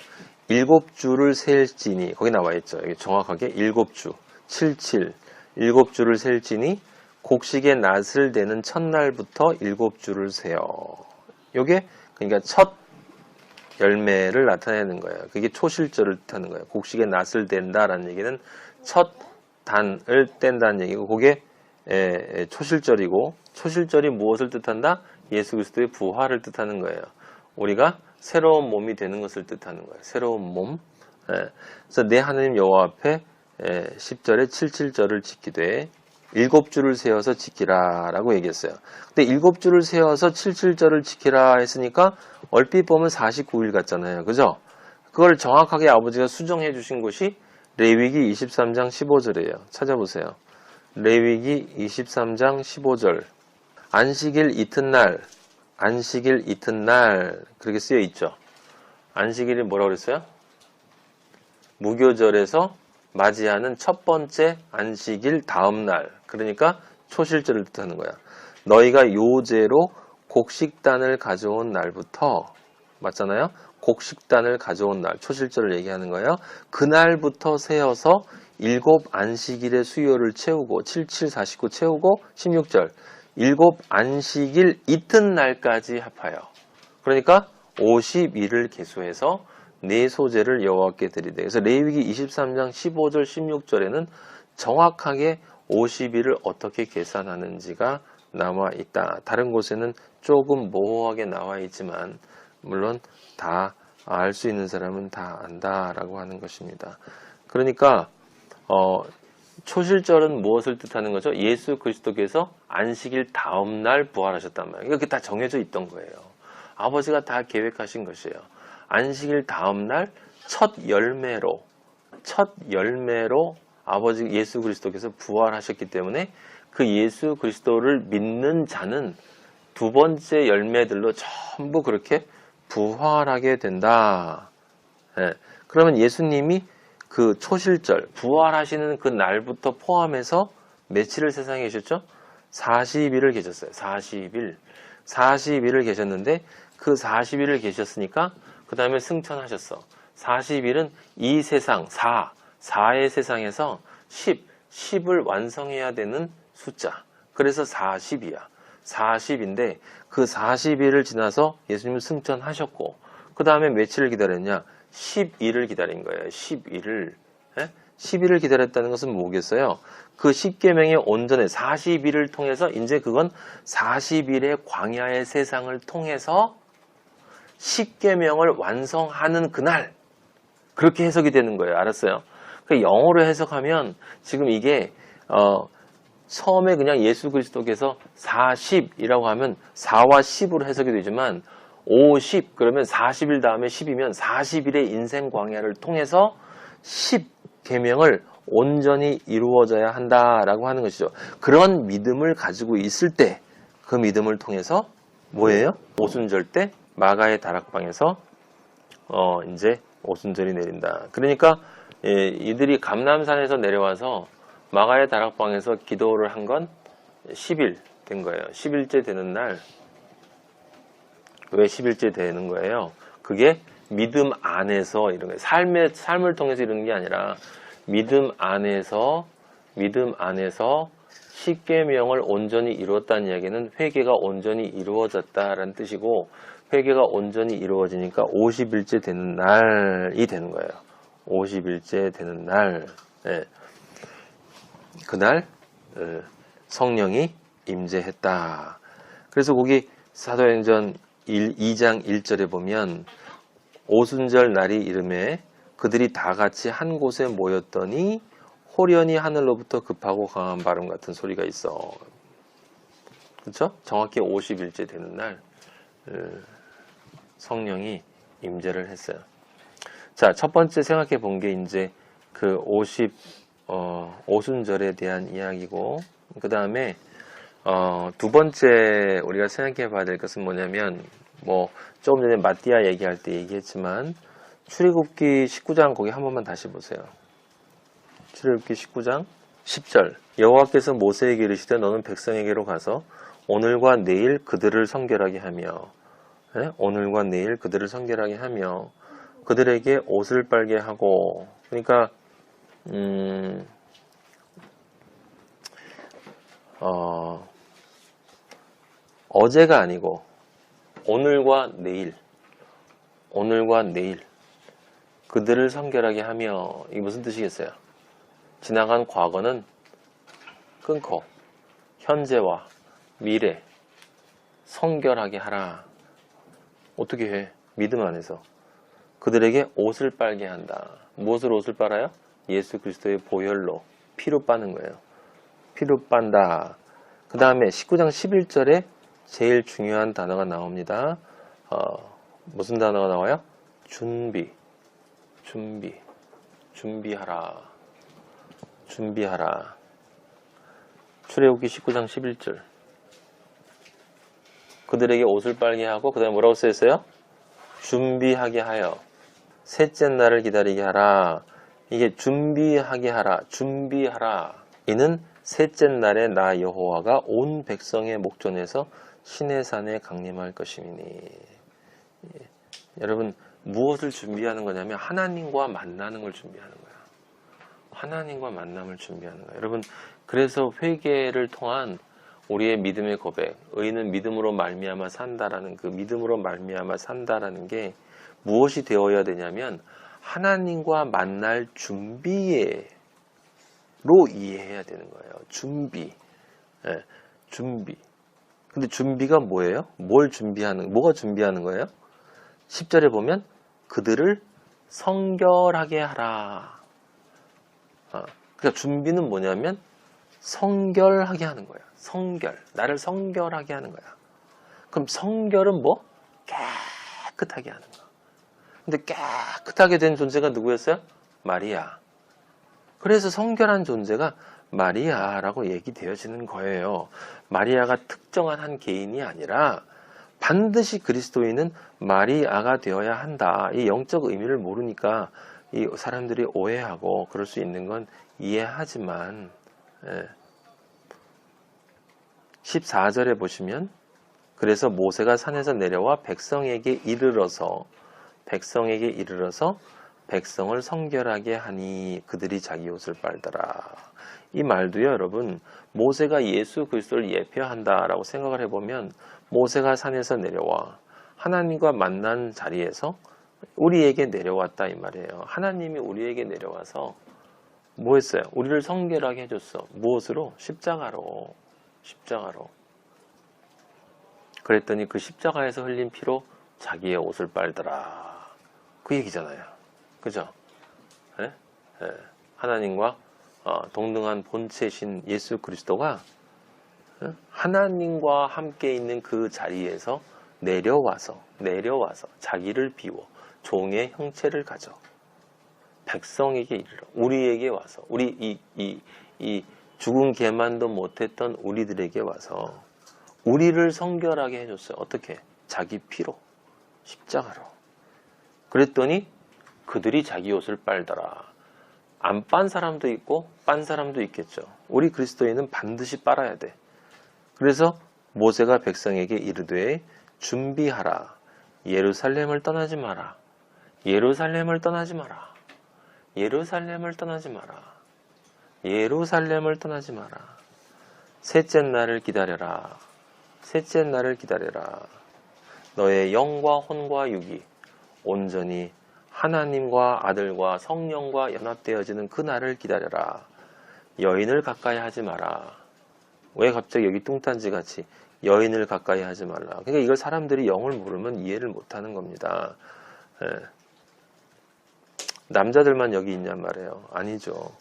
7주를 셀지니, 거기 나와 있죠. 여기 정확하게 7주, 77, 7주를 셀지니 곡식의 낫을 대는 첫날부터 7주를 세요. 요게 그러니까 첫 열매를 나타내는 거예요. 그게 초실절을 뜻하는 거예요. 곡식의 낫을 댄다라는 얘기는 첫 단을 뗀다는 얘기고, 그게 초실절이고, 초실절이 무엇을 뜻한다? 예수 그리스도의 부활을 뜻하는 거예요. 우리가 새로운 몸이 되는 것을 뜻하는 거예요. 새로운 몸. 그래서 내 하나님 여호와 앞에 10절에 77절을 지키되 7주를 세워서 지키라 라고 얘기했어요. 근데 7주를 세워서 77절을 지키라 했으니까 얼핏 보면 49일 같잖아요. 그죠? 그걸 정확하게 아버지가 수정해 주신 곳이 레위기 23장 15절이에요. 찾아보세요. 레위기 23장 15절. 안식일 이튿날, 안식일 이튿날 그렇게 쓰여 있죠. 안식일이 뭐라고 그랬어요? 무교절에서 맞이하는 첫 번째 안식일 다음 날, 그러니까 초실절을 뜻하는 거야. 너희가 요제로 곡식단을 가져온 날부터, 맞잖아요? 곡식단을 가져온 날, 초실절을 얘기하는 거예요. 그날부터 세어서 7 안식일의 수요를 채우고 77, 49 채우고 16절 7 안식일 이튿날까지 합하여, 그러니까 50일을 계수해서 네 소재를 여호와께 드리되. 그래서 레위기 23장 15절 16절에는 정확하게 50일을 어떻게 계산하는지가 나와 있다. 다른 곳에는 조금 모호하게 나와 있지만 물론 다 알 수 있는 사람은 다 안다라고 하는 것입니다. 그러니까 초실절은 무엇을 뜻하는 거죠? 예수 그리스도께서 안식일 다음 날 부활하셨단 말이에요. 이렇게 다 정해져 있던 거예요. 아버지가 다 계획하신 것이에요. 안식일 다음 날 첫 열매로 아버지 예수 그리스도께서 부활하셨기 때문에 그 예수 그리스도를 믿는 자는 두 번째 열매들로 전부 그렇게 부활하게 된다. 그러면 예수님이 그 초실절, 부활하시는 그 날부터 포함해서 며칠을 세상에 계셨죠? 40일을 계셨어요. 40일을 계셨는데 그 40일을 계셨으니까 그 다음에 승천하셨어. 40일은 이 세상, 4의 세상에서 10을 완성해야 되는 숫자. 그래서 40이야. 40인데 그 40일을 지나서 예수님은 승천하셨고, 그 다음에 며칠을 기다렸냐? 10일을 기다린 거예요. 10일을. 10일을 기다렸다는 것은 뭐겠어요? 그 10계명의 온전의 40일을 통해서 이제 그건 40일의 광야의 세상을 통해서 10계명을 완성하는 그날, 그렇게 해석이 되는 거예요. 알았어요? 그러니까 영어로 해석하면 지금 이게 처음에 그냥 예수 그리스도께서 40이라고 하면 4와 10으로 해석이 되지만 50 그러면 40일 다음에 10이면 40일의 인생 광야를 통해서 10계명을 온전히 이루어져야 한다라고 하는 것이죠. 그런 믿음을 가지고 있을 때 그 믿음을 통해서 뭐예요? 오순절 때 마가의 다락방에서 이제 오순절이 내린다. 그러니까 이들이 감람산에서 내려와서 마가의 다락방에서 기도를 한 건 10일 된 거예요. 10일째 되는 날. 왜 10일째 되는 거예요? 그게 믿음 안에서 이런 거예요. 삶을 통해서 이루는 게 아니라 믿음 안에서 10계명을 온전히 이루었다는 이야기는 회개가 온전히 이루어졌다라는 뜻이고, 회개가 온전히 이루어지니까 50일째 되는 날이 되는 거예요. 50일째 되는 날. 그날 성령이 임재했다. 그래서 거기 사도행전 2장 1절에 보면 오순절 날이 이름에 그들이 다 같이 한 곳에 모였더니 호련히 하늘로부터 급하고 강한 바람 같은 소리가 있어. 그렇죠? 정확히 50일째 되는 날 성령이 임재를 했어요. 자, 첫 번째 생각해 본 게 이제 그 오순절에 대한 이야기고, 그 다음에 두 번째 우리가 생각해 봐야 될 것은 뭐냐면, 조금 전에 마띠아 얘기할 때 얘기했지만 출애굽기 19장 거기 한 번만 다시 보세요. 출애굽기 19장 10절. 여호와께서 모세에게 이르시되 너는 백성에게로 가서 오늘과 내일 그들을 성결하게 하며, 오늘과 내일 그들을 성결하게 하며 그들에게 옷을 빨게 하고. 그러니까 어제가 아니고 오늘과 내일 그들을 성결하게 하며, 이게 무슨 뜻이겠어요? 지나간 과거는 끊고 현재와 미래 성결하게 하라. 어떻게 해? 믿음 안에서 그들에게 옷을 빨게 한다. 무엇을 옷을 빨아요? 예수 그리스도의 보혈로, 피로 빠는 거예요. 피로 빤다. 그 다음에 19장 11절에 제일 중요한 단어가 나옵니다. 무슨 단어가 나와요? 준비하라. 출애굽기 19장 11절. 그들에게 옷을 빨게 하고, 그 다음에 뭐라고 써있어요? 준비하게 하여 셋째 날을 기다리게 하라. 이게 준비하게 하라. 이는 셋째 날에 나 여호와가 온 백성의 목전에서 신의 산에 강림할 것이니. 여러분, 무엇을 준비하는 거냐면 하나님과 만나는 걸 준비하는 거야. 하나님과 만남을 준비하는 거야. 여러분, 그래서 회개를 통한 우리의 믿음의 고백, 의인은 믿음으로 말미암아 산다라는, 그 믿음으로 말미암아 산다라는 게 무엇이 되어야 되냐면 하나님과 만날 준비로 이해해야 되는 거예요. 준비. 근데 준비가 뭐예요? 뭐가 준비하는 거예요? 10절에 보면 그들을 성결하게 하라. 그러니까 준비는 뭐냐면 성결하게 하는 거야. 나를 성결하게 하는 거야. 그럼 성결은 뭐? 깨끗하게 하는 거야. 근데 깨끗하게 된 존재가 누구였어요? 마리아. 그래서 성결한 존재가 마리아라고 얘기되어지는 거예요. 마리아가 특정한 한 개인이 아니라 반드시 그리스도인은 마리아가 되어야 한다. 이 영적 의미를 모르니까 이 사람들이 오해하고 그럴 수 있는 건 이해하지만, 14절에 보시면, 그래서 모세가 산에서 내려와 백성에게 이르러서 백성을 성결하게 하니 그들이 자기 옷을 빨더라. 이 말도요, 여러분, 모세가 예수 그리스도를 예표한다라고 생각을 해보면, 모세가 산에서 내려와 하나님과 만난 자리에서 우리에게 내려왔다 이 말이에요. 하나님이 우리에게 내려와서 뭐 했어요? 우리를 성결하게 해줬어. 무엇으로? 십자가로. 그랬더니 그 십자가에서 흘린 피로 자기의 옷을 빨더라. 그 얘기잖아요. 그죠? 하나님과 동등한 본체신 예수 그리스도가 하나님과 함께 있는 그 자리에서 내려와서 자기를 비워 종의 형체를 가져 백성에게 이르러, 우리에게 와서, 우리 이 죽은 개만도 못했던 우리들에게 와서 우리를 성결하게 해줬어요. 어떻게? 자기 피로, 십자가로. 그랬더니 그들이 자기 옷을 빨더라. 안 빤 사람도 있고 빤 사람도 있겠죠. 우리 그리스도인은 반드시 빨아야 돼. 그래서 모세가 백성에게 이르되 준비하라. 예루살렘을 떠나지 마라. 셋째 날을 기다려라. 너의 영과 혼과 육이 온전히 하나님과 아들과 성령과 연합되어지는 그 날을 기다려라. 여인을 가까이 하지 마라. 왜 갑자기 여기 뚱딴지같이 여인을 가까이 하지 말라. 그러니까 이걸 사람들이 영을 모르면 이해를 못하는 겁니다. 남자들만 여기 있냔 말이에요. 아니죠.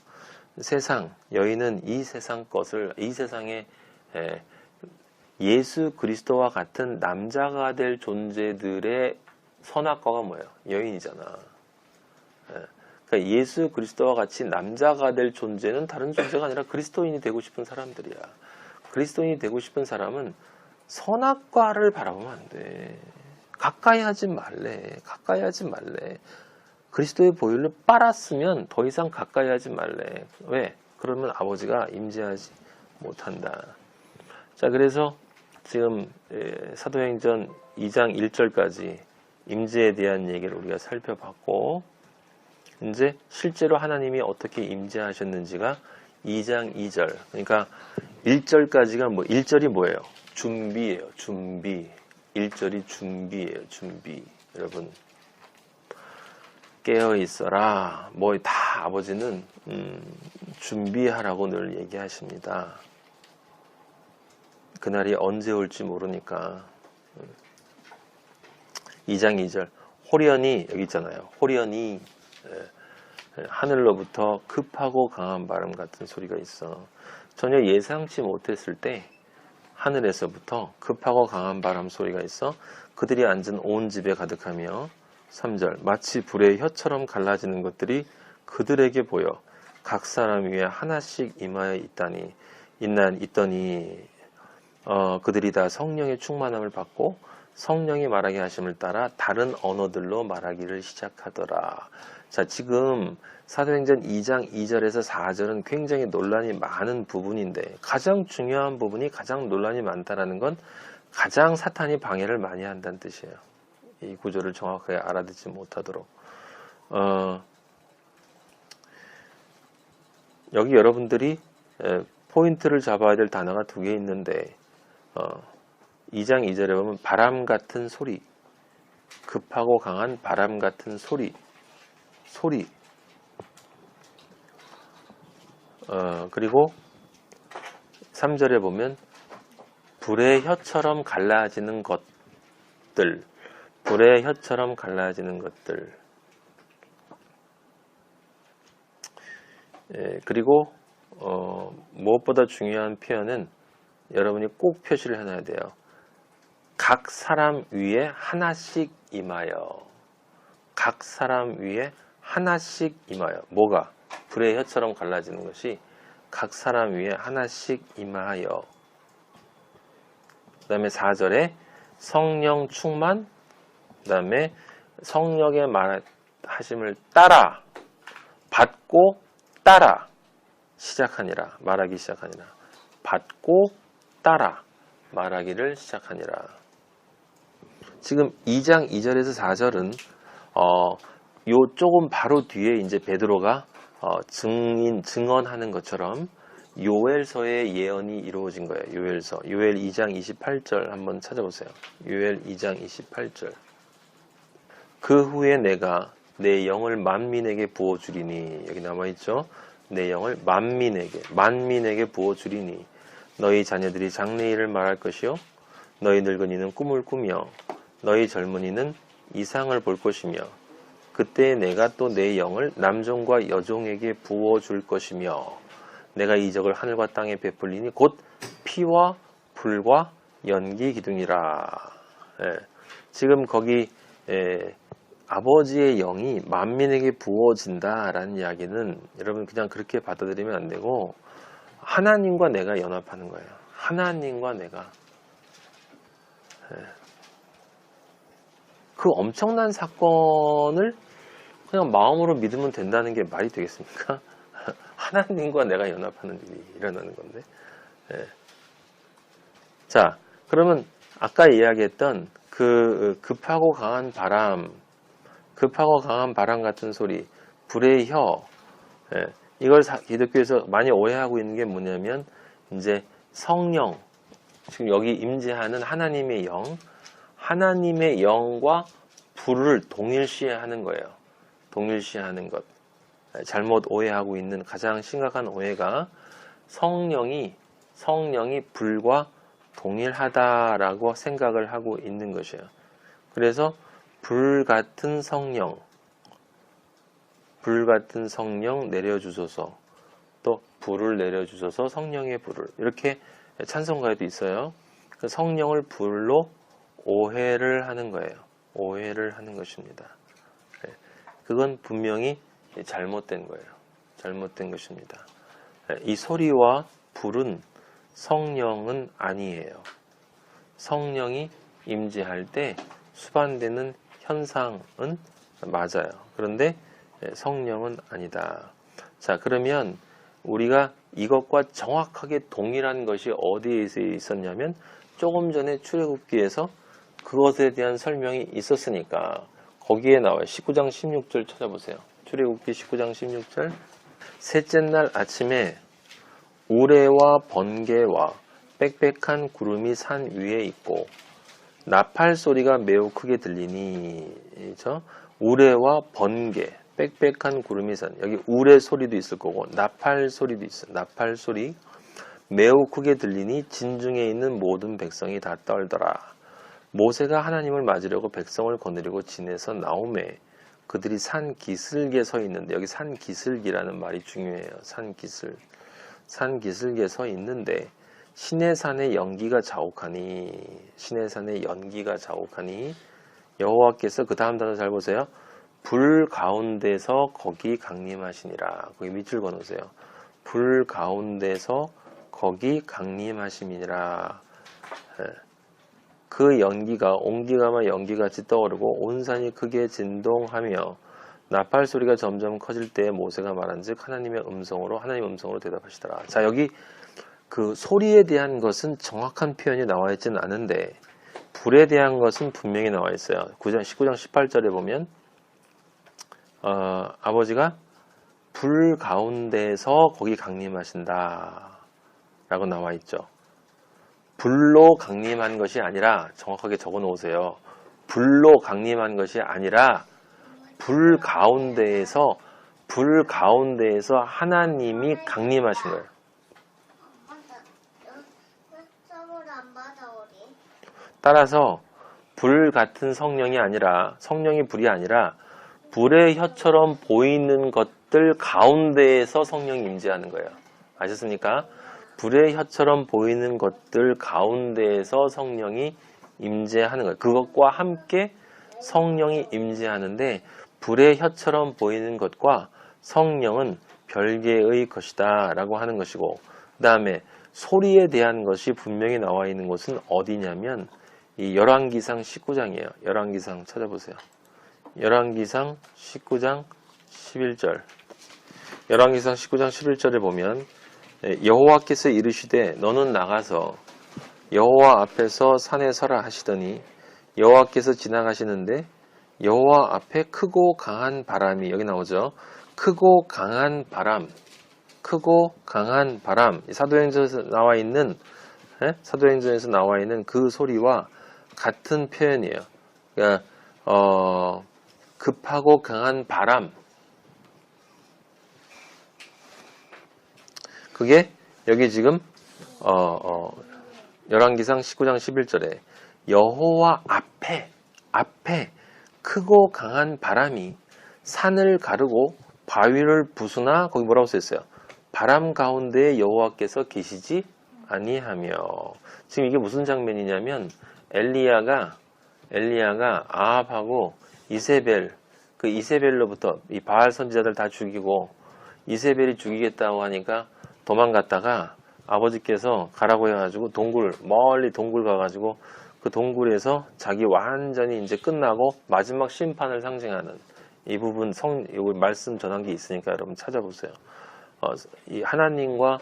여인은 이 세상 것을, 이 세상에 예수 그리스도와 같은 남자가 될 존재들의 선악과가 뭐예요? 여인이잖아. 그러니까 예수 그리스도와 같이 남자가 될 존재는 다른 존재가 아니라 그리스도인이 되고 싶은 사람들이야. 그리스도인이 되고 싶은 사람은 선악과를 바라보면 안 돼. 가까이 하지 말래. 그리스도의 보혈로 빨았으면 더 이상 가까이 하지 말래. 왜? 그러면 아버지가 임재하지 못한다. 자, 그래서 지금 사도행전 2장 1절까지 임재에 대한 얘기를 우리가 살펴봤고, 이제 실제로 하나님이 어떻게 임재하셨는지가 2장 2절, 그러니까 1절까지가 1절이 뭐예요? 준비예요. 준비. 1절이 준비예요. 준비. 여러분 깨어 있어라. 다 아버지는 준비하라고 늘 얘기하십니다. 그날이 언제 올지 모르니까. 2장 2절 호련히 여기 있잖아요. 호련히 하늘로부터 급하고 강한 바람 같은 소리가 있어. 전혀 예상치 못했을 때 하늘에서부터 급하고 강한 바람 소리가 있어 그들이 앉은 온 집에 가득하며 3절 마치 불의 혀처럼 갈라지는 것들이 그들에게 보여 각 사람 위에 하나씩 임하여 있더니 그들이 다 성령의 충만함을 받고 성령이 말하게 하심을 따라 다른 언어들로 말하기를 시작하더라. 자, 지금 사도행전 2장 2절에서 4절은 굉장히 논란이 많은 부분인데 가장 중요한 부분이 가장 논란이 많다라는 건 가장 사탄이 방해를 많이 한다는 뜻이에요. 이 구조를 정확하게 알아듣지 못하도록. 여기 여러분들이 포인트를 잡아야 될 단어가 2개 있는데 2장 2절에 보면 바람 같은 소리, 급하고 강한 바람 같은 소리. 그리고 3절에 보면 불의 혀처럼 갈라지는 것들. 불의 혀처럼 갈라지는 것들. 그리고 무엇보다 중요한 표현은 여러분이 꼭 표시를 해놔야 돼요. 각 사람 위에 하나씩 임하여. 각 사람 위에 하나씩 임하여. 뭐가? 불의 혀처럼 갈라지는 것이 각 사람 위에 하나씩 임하여. 그 다음에 4절에 성령 충만, 그 다음에 성령의 말하심을 따라 받고 따라 시작하니라. 말하기 시작하니라. 받고 따라 말하기를 시작하니라. 지금 2장 2절에서 4절은 요 조금 바로 뒤에 이제 베드로가 증언하는 것처럼 요엘서의 예언이 이루어진 거예요. 요엘서. 요엘 2장 28절 한번 찾아보세요. 요엘 2장 28절. 그 후에 내가 내 영을 만민에게 부어주리니. 여기 남아있죠. 내 영을 만민에게 부어주리니. 너희 자녀들이 장래일을 말할 것이요. 너희 늙은이는 꿈을 꾸며 너희 젊은이는 이상을 볼 것이며 그때 내가 또 내 영을 남종과 여종에게 부어줄 것이며 내가 이적을 하늘과 땅에 베풀리니 곧 피와 불과 연기 기둥이라. 지금 거기 아버지의 영이 만민에게 부어진다라는 이야기는 여러분 그냥 그렇게 받아들이면 안 되고 하나님과 내가 연합하는 거예요. 하나님과 내가. 그 엄청난 사건을 그냥 마음으로 믿으면 된다는 게 말이 되겠습니까? 하나님과 내가 연합하는 일이 일어나는 건데. 자, 그러면 아까 이야기했던 그 급하고 강한 바람 같은 소리, 불의 혀, 이걸 기독교에서 많이 오해하고 있는 게 뭐냐면 이제 성령, 지금 여기 임재하는 하나님의 영과 불을 동일시하는 거예요. 동일시하는 것. 잘못 오해하고 있는 가장 심각한 오해가 성령이 불과 동일하다라고 생각을 하고 있는 것이에요. 그래서 불 같은 성령 내려주소서, 또 불을 내려주소서, 성령의 불을, 이렇게 찬송가에도 있어요. 그 성령을 불로 오해를 하는 거예요. 오해를 하는 것입니다. 그건 분명히 잘못된 거예요. 잘못된 것입니다. 이 소리와 불은 성령은 아니에요. 성령이 임재할 때 수반되는 현상은 맞아요. 그런데 성령은 아니다. 자, 그러면 우리가 이것과 정확하게 동일한 것이 어디에 있었냐면 조금 전에 출애굽기에서 그것에 대한 설명이 있었으니까 거기에 나와요. 19장 16절 찾아보세요. 출애굽기 19장 16절. 셋째 날 아침에 우레와 번개와 빽빽한 구름이 산 위에 있고 나팔 소리가 매우 크게 들리니. 그렇죠? 우레와 번개, 빽빽한 구름이 산. 여기 우레 소리도 있을 거고 나팔 소리도 있어. 나팔 소리 매우 크게 들리니 진중에 있는 모든 백성이 다 떨더라. 모세가 하나님을 맞으려고 백성을 거느리고 진에서 나오매 그들이 산 기슭에 서 있는데, 여기 산 기슭이라는 말이 중요해요. 산 기슭. 산 기슭에 서 있는데 시내산의 연기가 자욱하니. 시내산의 연기가 자욱하니 여호와께서, 그 다음 단어 잘 보세요. 불 가운데서 거기 강림하시니라. 거기 밑줄 그어놓으세요. 불 가운데서 거기 강림하심이니라. 그 연기가 옹기가마 연기같이 떠오르고 온 산이 크게 진동하며 나팔 소리가 점점 커질 때에 모세가 말한즉 하나님의 음성으로 대답하시더라. 자, 여기 그 소리에 대한 것은 정확한 표현이 나와 있지는 않은데 불에 대한 것은 분명히 나와 있어요. 19장 18절에 보면 아버지가 불 가운데서 거기 강림하신다 라고 나와 있죠. 불로 강림한 것이 아니라, 정확하게 적어 놓으세요. 불로 강림한 것이 아니라 불 가운데에서 하나님이 강림하신 거예요. 따라서 불 같은 성령이 아니라, 성령이 불이 아니라 불의 혀처럼 보이는 것들 가운데에서 성령이 임재하는 거예요. 아셨습니까? 불의 혀처럼 보이는 것들 가운데에서 성령이 임재하는 거예요. 그것과 함께 성령이 임재하는데 불의 혀처럼 보이는 것과 성령은 별개의 것이다 라고 하는 것이고, 그 다음에 소리에 대한 것이 분명히 나와 있는 곳은 어디냐면 이 열왕기상 19장이에요. 열왕기상 찾아보세요. 열왕기상 19장 11절. 열왕기상 19장 11절에 보면 여호와께서 이르시되 너는 나가서 여호와 앞에서 산에 서라 하시더니 여호와께서 지나가시는데 여호와 앞에 크고 강한 바람이, 여기 나오죠. 크고 강한 바람. 사도행전에서 나와 있는 그 소리와 같은 표현이에요. 그러니까 급하고 강한 바람. 그게 여기 지금 열왕기상 19장 11절에 여호와 앞에 크고 강한 바람이 산을 가르고 바위를 부수나, 거기 뭐라고 써있어요? 바람 가운데 여호와께서 계시지 아니하며. 지금 이게 무슨 장면이냐면 엘리야가 아합하고 이세벨, 그 이세벨로부터 이 바알 선지자들 다 죽이고 이세벨이 죽이겠다고 하니까 도망갔다가 아버지께서 가라고 해가지고 멀리 동굴 가가지고 그 동굴에서 자기 완전히 이제 끝나고 마지막 심판을 상징하는 이 부분 여기 말씀 전한 게 있으니까 여러분 찾아보세요. 이 하나님과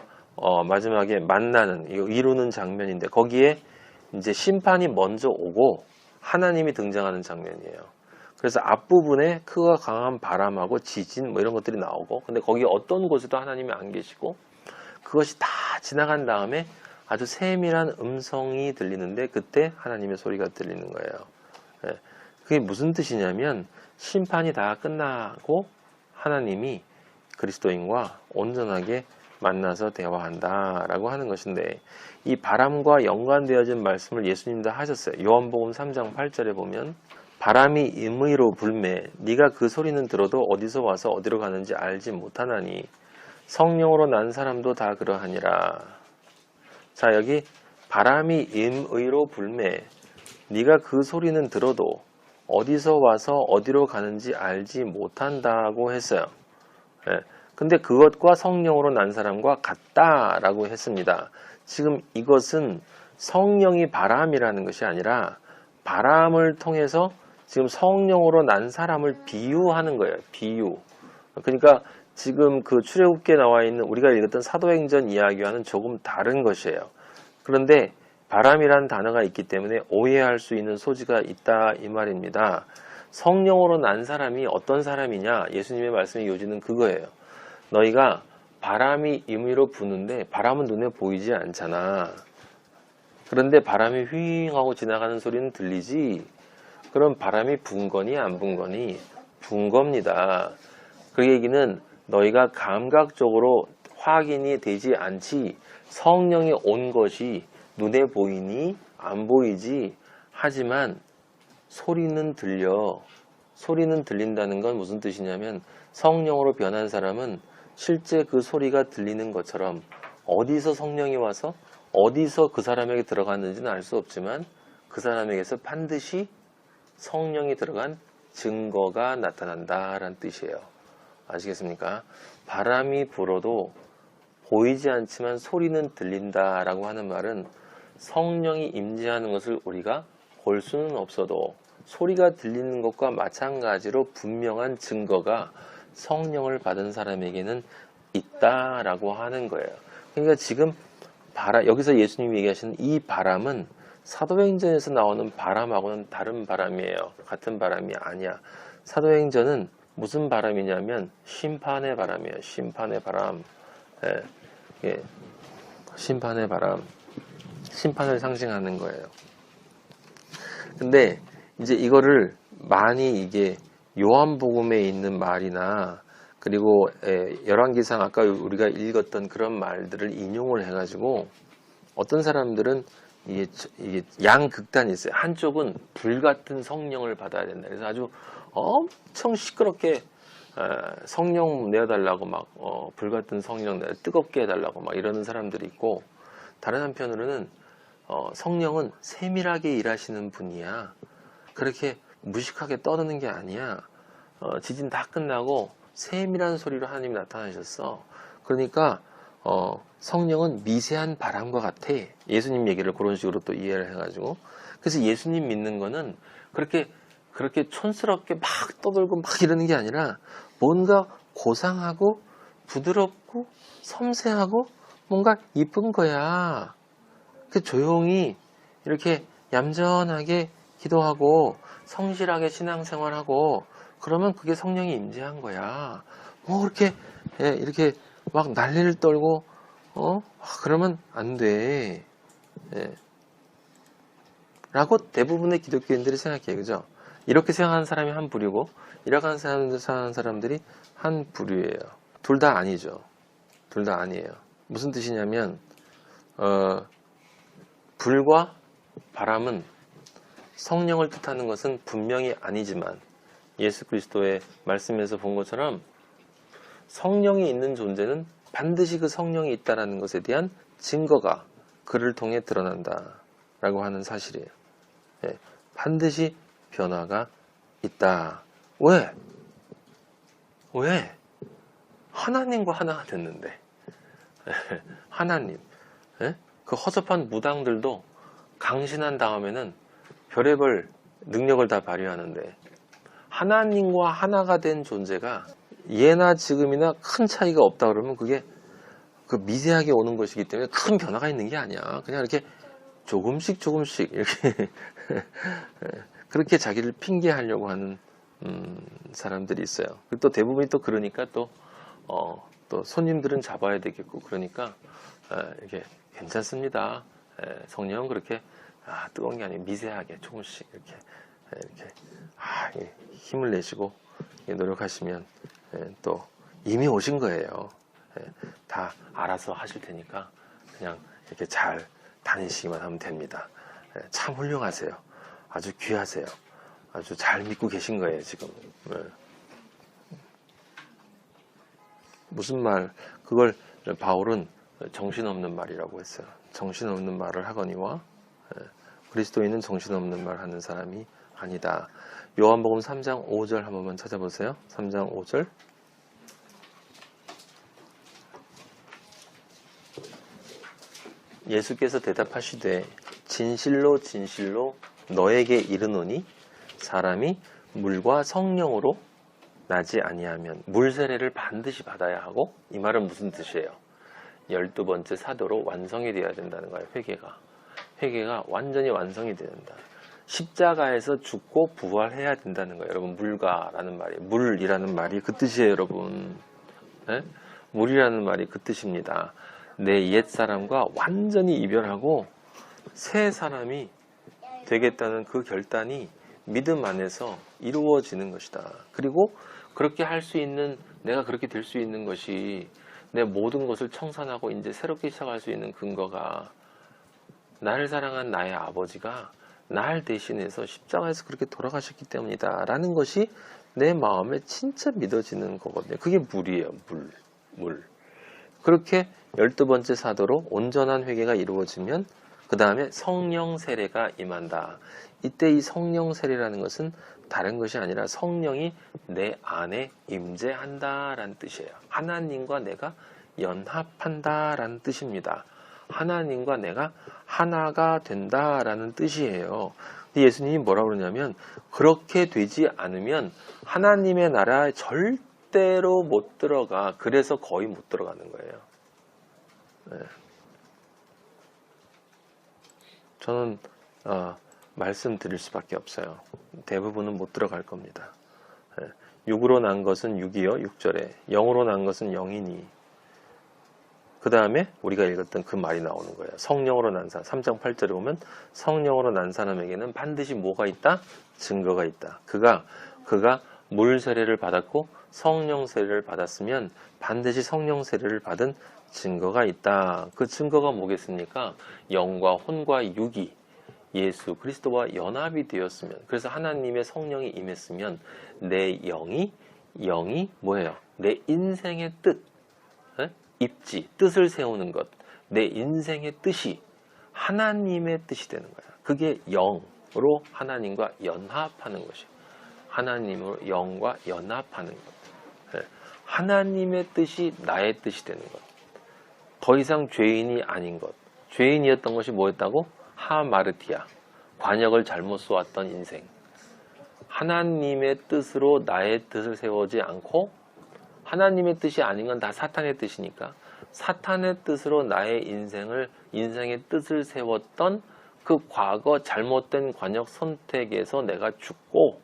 마지막에 만나는, 이루는 장면인데 거기에 이제 심판이 먼저 오고 하나님이 등장하는 장면이에요. 그래서 앞부분에 크고 강한 바람하고 지진 뭐 이런 것들이 나오고, 근데 거기 어떤 곳에도 하나님이 안 계시고 그것이 다 지나간 다음에 아주 세밀한 음성이 들리는데 그때 하나님의 소리가 들리는 거예요. 그게 무슨 뜻이냐면 심판이 다 끝나고 하나님이 그리스도인과 온전하게 만나서 대화한다라고 하는 것인데, 이 바람과 연관되어진 말씀을 예수님도 하셨어요. 요한복음 3장 8절에 보면 바람이 임의로 불매 네가 그 소리는 들어도 어디서 와서 어디로 가는지 알지 못하나니 성령으로 난 사람도 다 그러하니라. 자, 여기 바람이 임의로 불매 네가 그 소리는 들어도 어디서 와서 어디로 가는지 알지 못한다고 했어요. 근데 그것과 성령으로 난 사람과 같다라고 했습니다. 지금 이것은 성령이 바람이라는 것이 아니라 바람을 통해서 지금 성령으로 난 사람을 비유하는 거예요. 비유. 그러니까 지금 그 출애굽기에 나와 있는 우리가 읽었던 사도행전 이야기와는 조금 다른 것이에요. 그런데 바람이라는 단어가 있기 때문에 오해할 수 있는 소지가 있다 이 말입니다. 성령으로 난 사람이 어떤 사람이냐? 예수님의 말씀의 요지는 그거예요. 너희가 바람이 임의로 부는데 바람은 눈에 보이지 않잖아. 그런데 바람이 휘잉 하고 지나가는 소리는 들리지. 그럼 바람이 분 거니 안 분 거니? 분 겁니다. 그 얘기는 너희가 감각적으로 확인이 되지 않지 성령이 온 것이 눈에 보이니 안 보이지. 하지만 소리는 들려. 소리는 들린다는 건 무슨 뜻이냐면 성령으로 변한 사람은 실제 그 소리가 들리는 것처럼 어디서 성령이 와서 어디서 그 사람에게 들어갔는지는 알 수 없지만 그 사람에게서 반드시 성령이 들어간 증거가 나타난다라는 뜻이에요. 아시겠습니까? 바람이 불어도 보이지 않지만 소리는 들린다라고 하는 말은 성령이 임재하는 것을 우리가 볼 수는 없어도 소리가 들리는 것과 마찬가지로 분명한 증거가 성령을 받은 사람에게는 있다라고 하는 거예요. 그러니까 지금 여기서 예수님이 얘기하시는 이 바람은 사도행전에서 나오는 바람하고는 다른 바람이에요. 같은 바람이 아니야. 사도행전은 무슨 바람이냐면 심판의 바람이에요. 심판의 바람. 심판의 바람. 심판을 상징하는 거예요. 근데 이제 이거를 많이 이게 요한복음에 있는 말이나 그리고 열왕기상 아까 우리가 읽었던 그런 말들을 인용을 해가지고 어떤 사람들은 이게 양극단이 있어요. 한쪽은 불같은 성령을 받아야 된다. 그래서 아주 엄청 시끄럽게 성령 내어달라고 막 불같은 성령 뜨겁게 해달라고 막 이러는 사람들이 있고, 다른 한편으로는 성령은 세밀하게 일하시는 분이야. 그렇게 무식하게 떠드는 게 아니야. 지진 다 끝나고 세밀한 소리로 하나님이 나타나셨어. 그러니까 성령은 미세한 바람과 같아. 예수님 얘기를 그런 식으로 또 이해를 해가지고, 그래서 예수님 믿는 거는 그렇게 촌스럽게 막 떠들고 막 이러는 게 아니라 뭔가 고상하고 부드럽고 섬세하고 뭔가 이쁜 거야. 조용히 이렇게 얌전하게 기도하고 성실하게 신앙생활하고 그러면 그게 성령이 임재한 거야. 뭐 이렇게 막 난리를 떨고 그러면 안 돼. 라고 대부분의 기독교인들이 생각해요. 그죠? 이렇게 생각하는 사람이 한 부류고 이렇게 생각하는 사람들이 한 부류예요. 둘 다 아니죠. 둘 다 아니에요. 무슨 뜻이냐면 불과 바람은 성령을 뜻하는 것은 분명히 아니지만 예수 그리스도의 말씀에서 본 것처럼 성령이 있는 존재는 반드시 그 성령이 있다는 것에 대한 증거가 그를 통해 드러난다라고 하는 사실이에요. 반드시 변화가 있다. 왜? 하나님과 하나가 됐는데. 하나님. 그 허접한 무당들도 강신한 다음에는 별의별 능력을 다 발휘하는데, 하나님과 하나가 된 존재가 예나 지금이나 큰 차이가 없다 그러면 그게 그 미세하게 오는 것이기 때문에 큰 변화가 있는 게 아니야. 그냥 이렇게 조금씩 이렇게 그렇게 자기를 핑계하려고 하는 사람들이 있어요. 또 대부분이 또 그러니까 또 손님들은 잡아야 되겠고 그러니까 이렇게 괜찮습니다. 성령은 그렇게 뜨거운 게 아니고 미세하게 조금씩 이렇게 힘을 내시고 노력하시면 또 이미 오신 거예요. 다 알아서 하실 테니까 그냥 이렇게 잘 다니시기만 하면 됩니다. 참 훌륭하세요. 아주 귀하세요. 아주 잘 믿고 계신 거예요, 지금. 무슨 말, 그걸 바울은 정신없는 말이라고 했어요. 정신없는 말을 하거니와 그리스도인은 정신없는 말 하는 사람이 아니다. 요한복음 3장 5절 한 번만 찾아보세요. 3장 5절. 예수께서 대답하시되 진실로 진실로 너에게 이르노니 사람이 물과 성령으로 나지 아니하면 물 세례를 반드시 받아야 하고, 이 말은 무슨 뜻이에요? 12번째 사도로 완성이 되어야 된다는 거예요. 회개가 완전히 완성이 되야 된다. 십자가에서 죽고 부활해야 된다는 거예요. 여러분, 물이라는 말이 그 뜻이에요, 여러분. 물이라는 말이 그 뜻입니다. 내 옛사람과 완전히 이별하고 새 사람이 되겠다는 그 결단이 믿음 안에서 이루어지는 것이다. 그리고 그렇게 할 수 있는, 내가 그렇게 될 수 있는 것이 내 모든 것을 청산하고 이제 새롭게 시작할 수 있는 근거가 나를 사랑한 나의 아버지가 날 대신해서 십자가에서 그렇게 돌아가셨기 때문이다 라는 것이 내 마음에 진짜 믿어지는 거거든요. 그게 물이에요. 물. 그렇게 12번째 사도로 온전한 회개가 이루어지면 그 다음에 성령 세례가 임한다. 이때 이 성령 세례라는 것은 다른 것이 아니라 성령이 내 안에 임재한다라는 뜻이에요. 하나님과 내가 연합한다라는 뜻입니다. 하나님과 내가 하나가 된다라는 뜻이에요. 근데 예수님이 뭐라고 그러냐면 그렇게 되지 않으면 하나님의 나라에 절대로 못 들어가. 그래서 거의 못 들어가는 거예요. 네. 저는 말씀드릴 수밖에 없어요. 대부분은 못 들어갈 겁니다. 네. 육으로 난 것은 육이요 6절에 영으로 난 것은 영이니 그 다음에 우리가 읽었던 그 말이 나오는 거예요. 성령으로 난 사람 3장 8절에 보면 성령으로 난 사람에게는 반드시 뭐가 있다? 증거가 있다. 그가 물 세례를 받았고 성령 세례를 받았으면 반드시 성령 세례를 받은 증거가 있다. 그 증거가 뭐겠습니까? 영과 혼과 육이 예수 그리스도와 연합이 되었으면, 그래서 하나님의 성령이 임했으면 내 영이 뭐예요? 내 인생의 뜻, 입지, 뜻을 세우는 것, 내 인생의 뜻이 하나님의 뜻이 되는 거야. 그게 영으로 하나님과 연합하는 것이에요. 하나님으로 영과 연합하는 것. 하나님의 뜻이 나의 뜻이 되는 것. 더 이상 죄인이 아닌 것. 죄인이었던 것이 뭐였다고? 하마르티아. 관역을 잘못 쏘았던 인생. 하나님의 뜻으로 나의 뜻을 세우지 않고 하나님의 뜻이 아닌 건 다 사탄의 뜻이니까 사탄의 뜻으로 나의 인생의 뜻을 세웠던 그 과거 잘못된 관역 선택에서 내가 죽고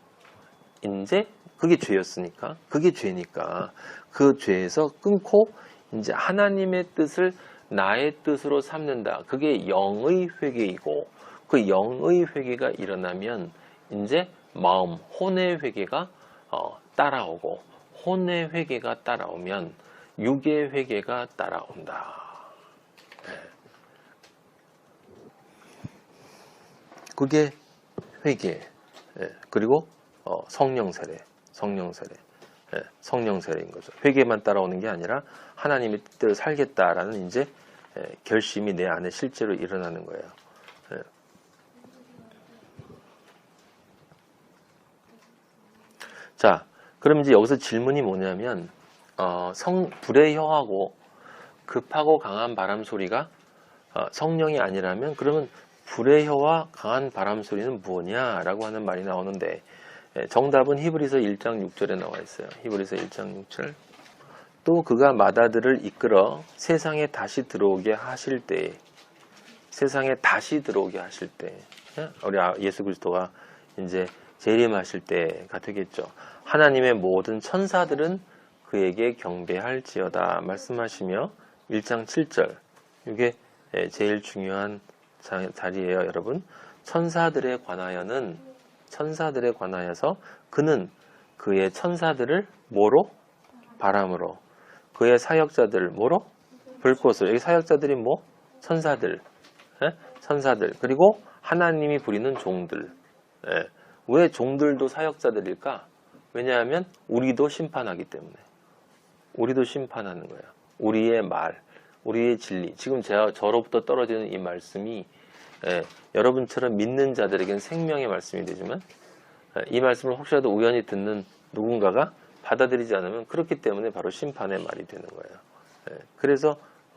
이제 그게 죄였으니까 그게 죄니까 그 죄에서 끊고 이제 하나님의 뜻을 나의 뜻으로 삼는다. 그게 영의 회개이고 그 영의 회개가 일어나면 이제 마음 혼의 회개가 따라오고 혼의 회개가 따라오면 육의 회개가 따라온다. 그게 회개. 그리고 성령 세례인 거죠. 회개만 따라오는 게 아니라 하나님의 뜻대로 살겠다라는 이제 결심이 내 안에 실제로 일어나는 거예요. 자, 그럼 이제 여기서 질문이 뭐냐면 불의 혀하고 급하고 강한 바람 소리가 성령이 아니라면 그러면 불의 혀와 강한 바람 소리는 뭐냐라고 하는 말이 나오는데 정답은 히브리서 1장 6절에 나와 있어요. 히브리서 1장 6절. 또 그가 마다들을 이끌어 세상에 다시 들어오게 하실 때, 우리 예수 그리스도가 이제 재림하실 때가 되겠죠. 하나님의 모든 천사들은 그에게 경배할지어다 말씀하시며 1장 7절. 이게 제일 중요한 자리예요, 여러분. 천사들에 관하여서 그는 그의 천사들을 뭐로? 바람으로. 그의 사역자들 뭐로? 불꽃으로. 여기 사역자들이 뭐? 천사들. 그리고 하나님이 부리는 종들. 왜 종들도 사역자들일까? 왜냐하면 우리도 심판하기 때문에. 우리도 심판하는 거예요. 우리의 말, 우리의 진리. 지금 저로부터 떨어지는 이 말씀이 여러분처럼 믿는 자들에게는 생명의 말씀이 되지만 이 말씀을 혹시라도 우연히 듣는 누군가가 받아들이지 않으면 그렇기 때문에 바로 심판의 말이 되는 거예요. 그래서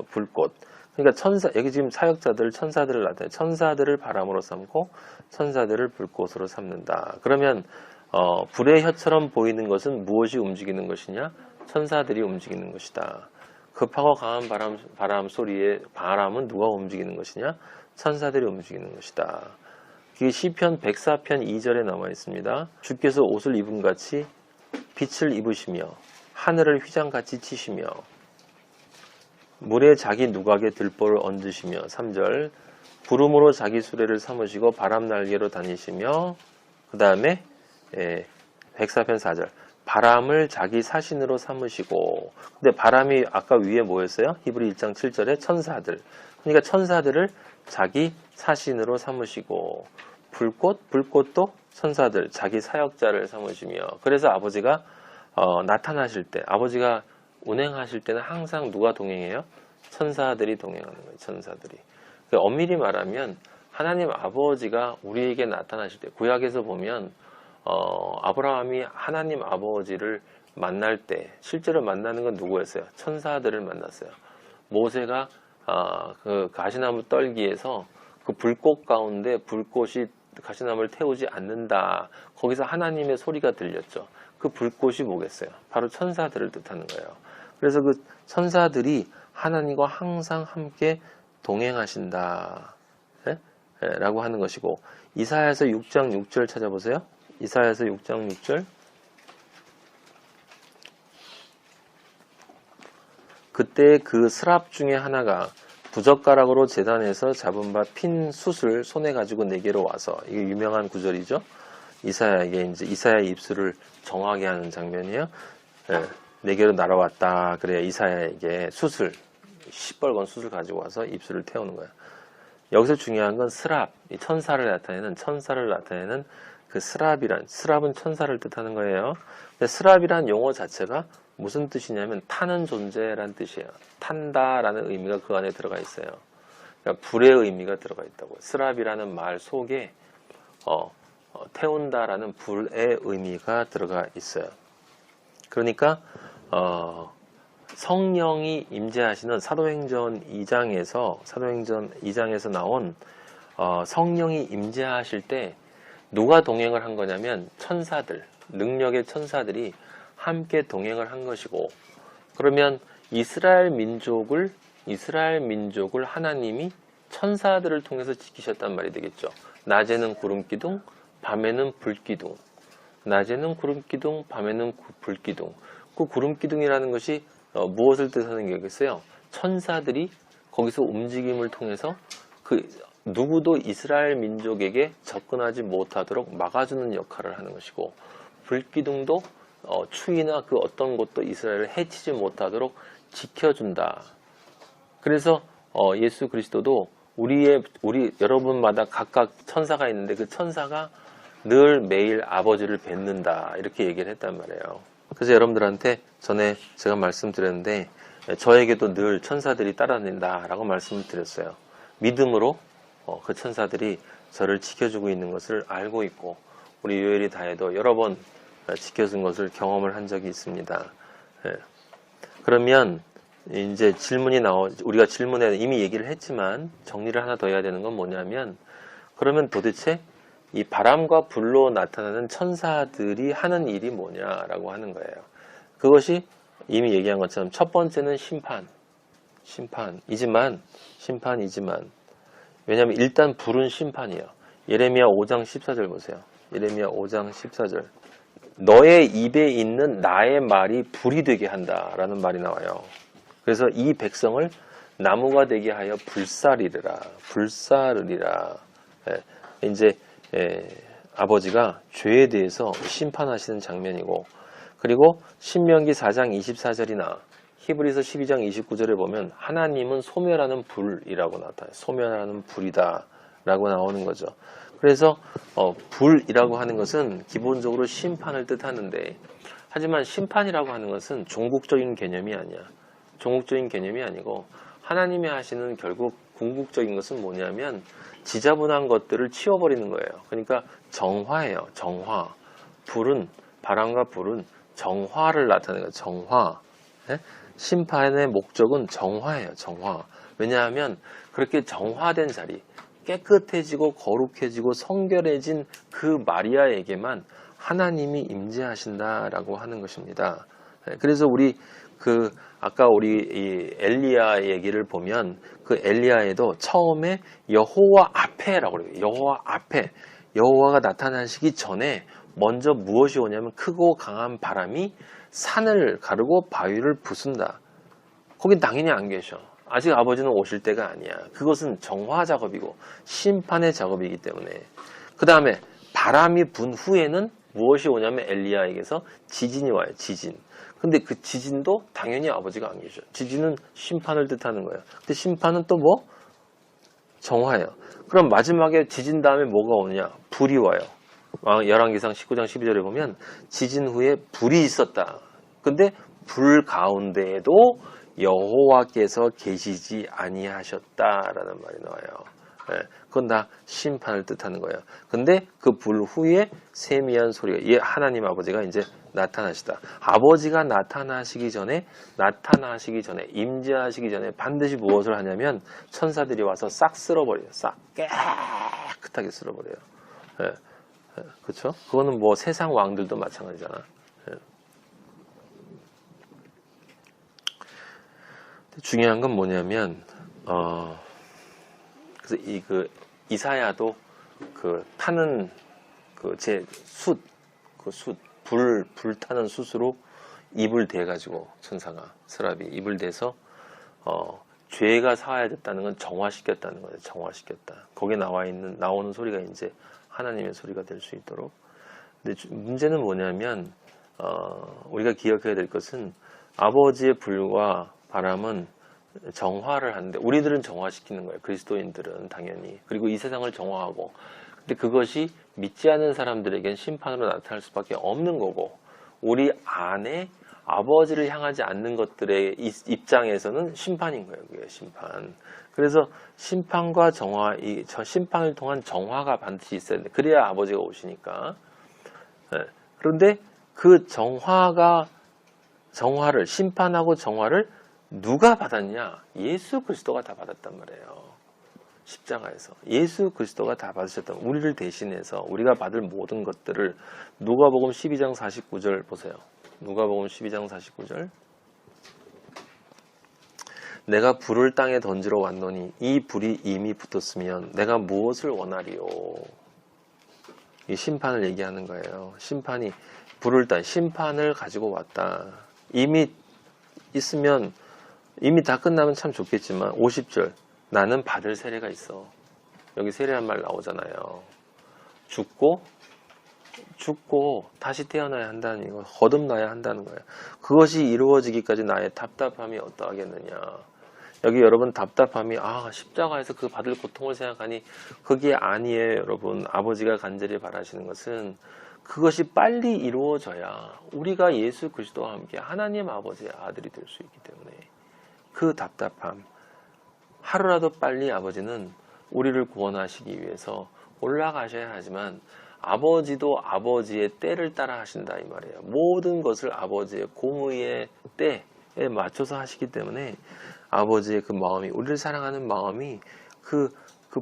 불꽃. 그러니까 여기 지금 사역자들, 천사들을 나타내. 천사들을 바람으로 삼고 천사들을 불꽃으로 삼는다. 그러면 불의 혀처럼 보이는 것은 무엇이 움직이는 것이냐? 천사들이 움직이는 것이다. 급하고 강한 바람은 누가 움직이는 것이냐? 천사들이 움직이는 것이다. 이게 시편 104편 2절에 나와 있습니다. 주께서 옷을 입은 같이 빛을 입으시며 하늘을 휘장같이 치시며 물에 자기 누각에 들보를 얹으시며 3절 구름으로 자기 수레를 삼으시고 바람 날개로 다니시며 그 다음에 104편 4절 바람을 자기 사신으로 삼으시고 근데 바람이 아까 위에 뭐였어요? 히브리 1장 7절에 천사들 그러니까 천사들을 자기 사신으로 삼으시고 불꽃도 천사들 자기 사역자를 삼으시며 그래서 아버지가 나타나실 때 아버지가 운행하실 때는 항상 누가 동행해요? 천사들이 동행하는 거예요. 천사들이. 엄밀히 말하면 하나님 아버지가 우리에게 나타나실 때 구약에서 보면 아브라함이 하나님 아버지를 만날 때 실제로 만나는 건 누구였어요? 천사들을 만났어요. 모세가 그 가시나무 떨기에서 그 불꽃 가운데 불꽃이 가시나무를 태우지 않는다. 거기서 하나님의 소리가 들렸죠. 그 불꽃이 뭐겠어요? 바로 천사들을 뜻하는 거예요. 그래서 그 천사들이 하나님과 항상 함께 동행하신다. 라고 하는 것이고 이사야서 6장 6절 찾아보세요. 이사야서 6장 6절 그때 그 스랍 중에 하나가 부젓가락으로 제단에서 잡은 바 핀 숯을 손에 가지고 내게로 와서 이게 유명한 구절이죠. 이사야에게 이제 이사야의 입술을 정하게 하는 장면이에요. 내게로 날아왔다. 그래 이사야에게 숯을 시뻘건 숯을 가지고 와서 입술을 태우는 거예요. 여기서 중요한 건 스랍, 천사를 나타내는 그 스랍은 천사를 뜻하는 거예요. 근데 스랍이란 용어 자체가 무슨 뜻이냐면 타는 존재란 뜻이에요. 탄다라는 의미가 그 안에 들어가 있어요. 그러니까 불의 의미가 들어가 있다고. 스랍이라는 말 속에 태운다라는 불의 의미가 들어가 있어요. 그러니까 성령이 임재하시는 사도행전 2장에서 나온 성령이 임재하실 때 누가 동행을 한 거냐면 천사들, 능력의 천사들이 함께 동행을 한 것이고 그러면 이스라엘 민족을 하나님이 천사들을 통해서 지키셨단 말이 되겠죠. 낮에는 구름기둥, 밤에는 불기둥. 낮에는 구름기둥, 밤에는 불기둥. 그 구름기둥이라는 것이 무엇을 뜻하는 게겠어요? 천사들이 거기서 움직임을 통해서 그 누구도 이스라엘 민족에게 접근하지 못하도록 막아주는 역할을 하는 것이고 불기둥도 추위나 그 어떤 것도 이스라엘을 해치지 못하도록 지켜준다. 그래서 예수 그리스도도 우리 여러분마다 각각 천사가 있는데 그 천사가 늘 매일 아버지를 뵙는다 이렇게 얘기를 했단 말이에요. 그래서 여러분들한테 전에 제가 말씀드렸는데 저에게도 늘 천사들이 따라다닌다 라고 말씀을 드렸어요. 믿음으로 그 천사들이 저를 지켜주고 있는 것을 알고 있고 우리 요엘이 다해도 여러 번 지켜준 것을 경험을 한 적이 있습니다. 그러면 이제 우리가 질문에 이미 얘기를 했지만 정리를 하나 더 해야 되는 건 뭐냐면 그러면 도대체 이 바람과 불로 나타나는 천사들이 하는 일이 뭐냐라고 하는 거예요. 그것이 이미 얘기한 것처럼 첫 번째는 심판이지만 왜냐하면 일단 불은 심판이에요. 예레미야 5장 14절 보세요. 예레미야 5장 14절 너의 입에 있는 나의 말이 불이 되게 한다라는 말이 나와요. 그래서 이 백성을 나무가 되게 하여 불사르리라. 이제 아버지가 죄에 대해서 심판하시는 장면이고 그리고 신명기 4장 24절이나 히브리서 12장 29절에 보면 하나님은 소멸하는 불이라고 나타나요. 소멸하는 불이다 라고 나오는 거죠. 그래서 불이라고 하는 것은 기본적으로 심판을 뜻하는데 하지만 심판이라고 하는 것은 종국적인 개념이 아니야. 종국적인 개념이 아니고 하나님이 하시는 결국 궁극적인 것은 뭐냐면 지저분한 것들을 치워버리는 거예요. 그러니까 정화예요. 정화. 바람과 불은 정화를 나타내는 거예요. 정화. 심판의 목적은 정화예요. 정화. 왜냐하면 그렇게 정화된 자리, 깨끗해지고 거룩해지고 성결해진 그 마리아에게만 하나님이 임재하신다라고 하는 것입니다. 그래서 아까 우리 엘리야 얘기를 보면 그 엘리야에도 처음에 여호와 앞에라고 그래요. 여호와 앞에. 여호와가 나타나시기 전에 먼저 무엇이 오냐면 크고 강한 바람이 산을 가르고 바위를 부순다. 거긴 당연히 안 계셔. 아직 아버지는 오실 때가 아니야. 그것은 정화 작업이고 심판의 작업이기 때문에. 그 다음에 바람이 분 후에는 무엇이 오냐면 엘리야에게서 지진이 와요. 지진. 근데 그 지진도 당연히 아버지가 안 계셔. 지진은 심판을 뜻하는 거예요. 근데 심판은 또 뭐? 정화예요. 그럼 마지막에 지진 다음에 뭐가 오느냐? 불이 와요. 열왕기상 19장 12절에 보면 지진 후에 불이 있었다. 근데 불 가운데에도 여호와께서 계시지 아니하셨다라는 말이 나와요. 그건 다 심판을 뜻하는 거예요. 근데 그 불 후에 세미한 소리가 하나님 아버지가 이제 나타나시다. 아버지가 나타나시기 전에 임재하시기 전에 반드시 무엇을 하냐면 천사들이 와서 싹 쓸어버려요. 싹 깨끗하게 쓸어버려요. 그렇죠? 그거는 뭐 세상 왕들도 마찬가지잖아. 중요한 건 뭐냐면 그래서 이사야도 그 타는 불 타는 숫으로 입을 대 가지고 천사가 스랍이 입을 대서 죄가 사하여졌다는 건 정화시켰다는 거예요. 정화시켰다. 거기에 나오는 소리가 이제 하나님의 소리가 될 수 있도록. 근데 문제는 뭐냐면 우리가 기억해야 될 것은 아버지의 불과 바람은 정화를 하는데 우리들은 정화시키는 거예요. 그리스도인들은 당연히. 그리고 이 세상을 정화하고. 근데 그것이 믿지 않는 사람들에겐 심판으로 나타날 수밖에 없는 거고 우리 안에 아버지를 향하지 않는 것들의 입장에서는 심판인 거예요. 그게 심판. 그래서 심판과 정화, 심판을 통한 정화가 반드시 있어야 돼. 그래야 아버지가 오시니까. 그런데 그 심판하고 정화를 누가 받았냐? 예수 그리스도가 다 받았단 말이에요. 십자가에서. 예수 그리스도가 다 받으셨던 우리를 대신해서 우리가 받을 모든 것들을 누가복음 12장 49절 보세요. 누가복음 12장 49절. 내가 불을 땅에 던지러 왔노니 이 불이 이미 붙었으면 내가 무엇을 원하리요? 이 심판을 얘기하는 거예요. 심판이 심판을 가지고 왔다. 이미 있으면 이미 다 끝나면 참 좋겠지만 50절 나는 받을 세례가 있어. 여기 세례한 말 나오잖아요. 죽고 다시 태어나야 한다는 거, 거듭나야 한다는 거예요. 그것이 이루어지기까지 나의 답답함이 어떠하겠느냐. 여기 여러분 답답함이 십자가에서 그 받을 고통을 생각하니 그게 아니에요. 여러분 아버지가 간절히 바라시는 것은 그것이 빨리 이루어져야 우리가 예수 그리스도와 함께 하나님 아버지의 아들이 될 수 있기 때문에 그 답답함 하루라도 빨리 아버지는 우리를 구원하시기 위해서 올라가셔야 하지만 아버지도 아버지의 때를 따라 하신다 이 말이에요. 모든 것을 아버지의 공의의 때에 맞춰서 하시기 때문에 아버지의 그 마음이 우리를 사랑하는 마음이 그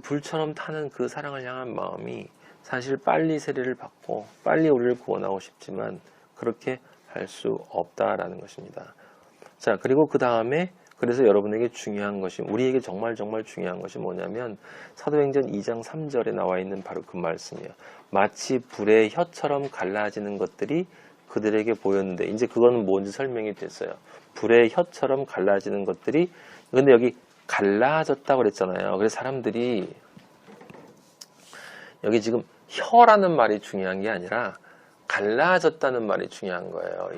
불처럼 타는 그 사랑을 향한 마음이 사실 빨리 세례를 받고 빨리 우리를 구원하고 싶지만 그렇게 할 수 없다라는 것입니다. 자, 그리고 그 다음에 그래서 여러분에게 중요한 것이 우리에게 정말 중요한 것이 뭐냐면 사도행전 2장 3절에 나와 있는 바로 그 말씀이에요. 마치 불의 혀처럼 갈라지는 것들이 그들에게 보였는데 이제 그거는 뭔지 설명이 됐어요. 불의 혀처럼 갈라지는 것들이 근데 여기 갈라졌다고 그랬잖아요. 그래서 사람들이 여기 지금 혀라는 말이 중요한 게 아니라 갈라졌다는 말이 중요한 거예요.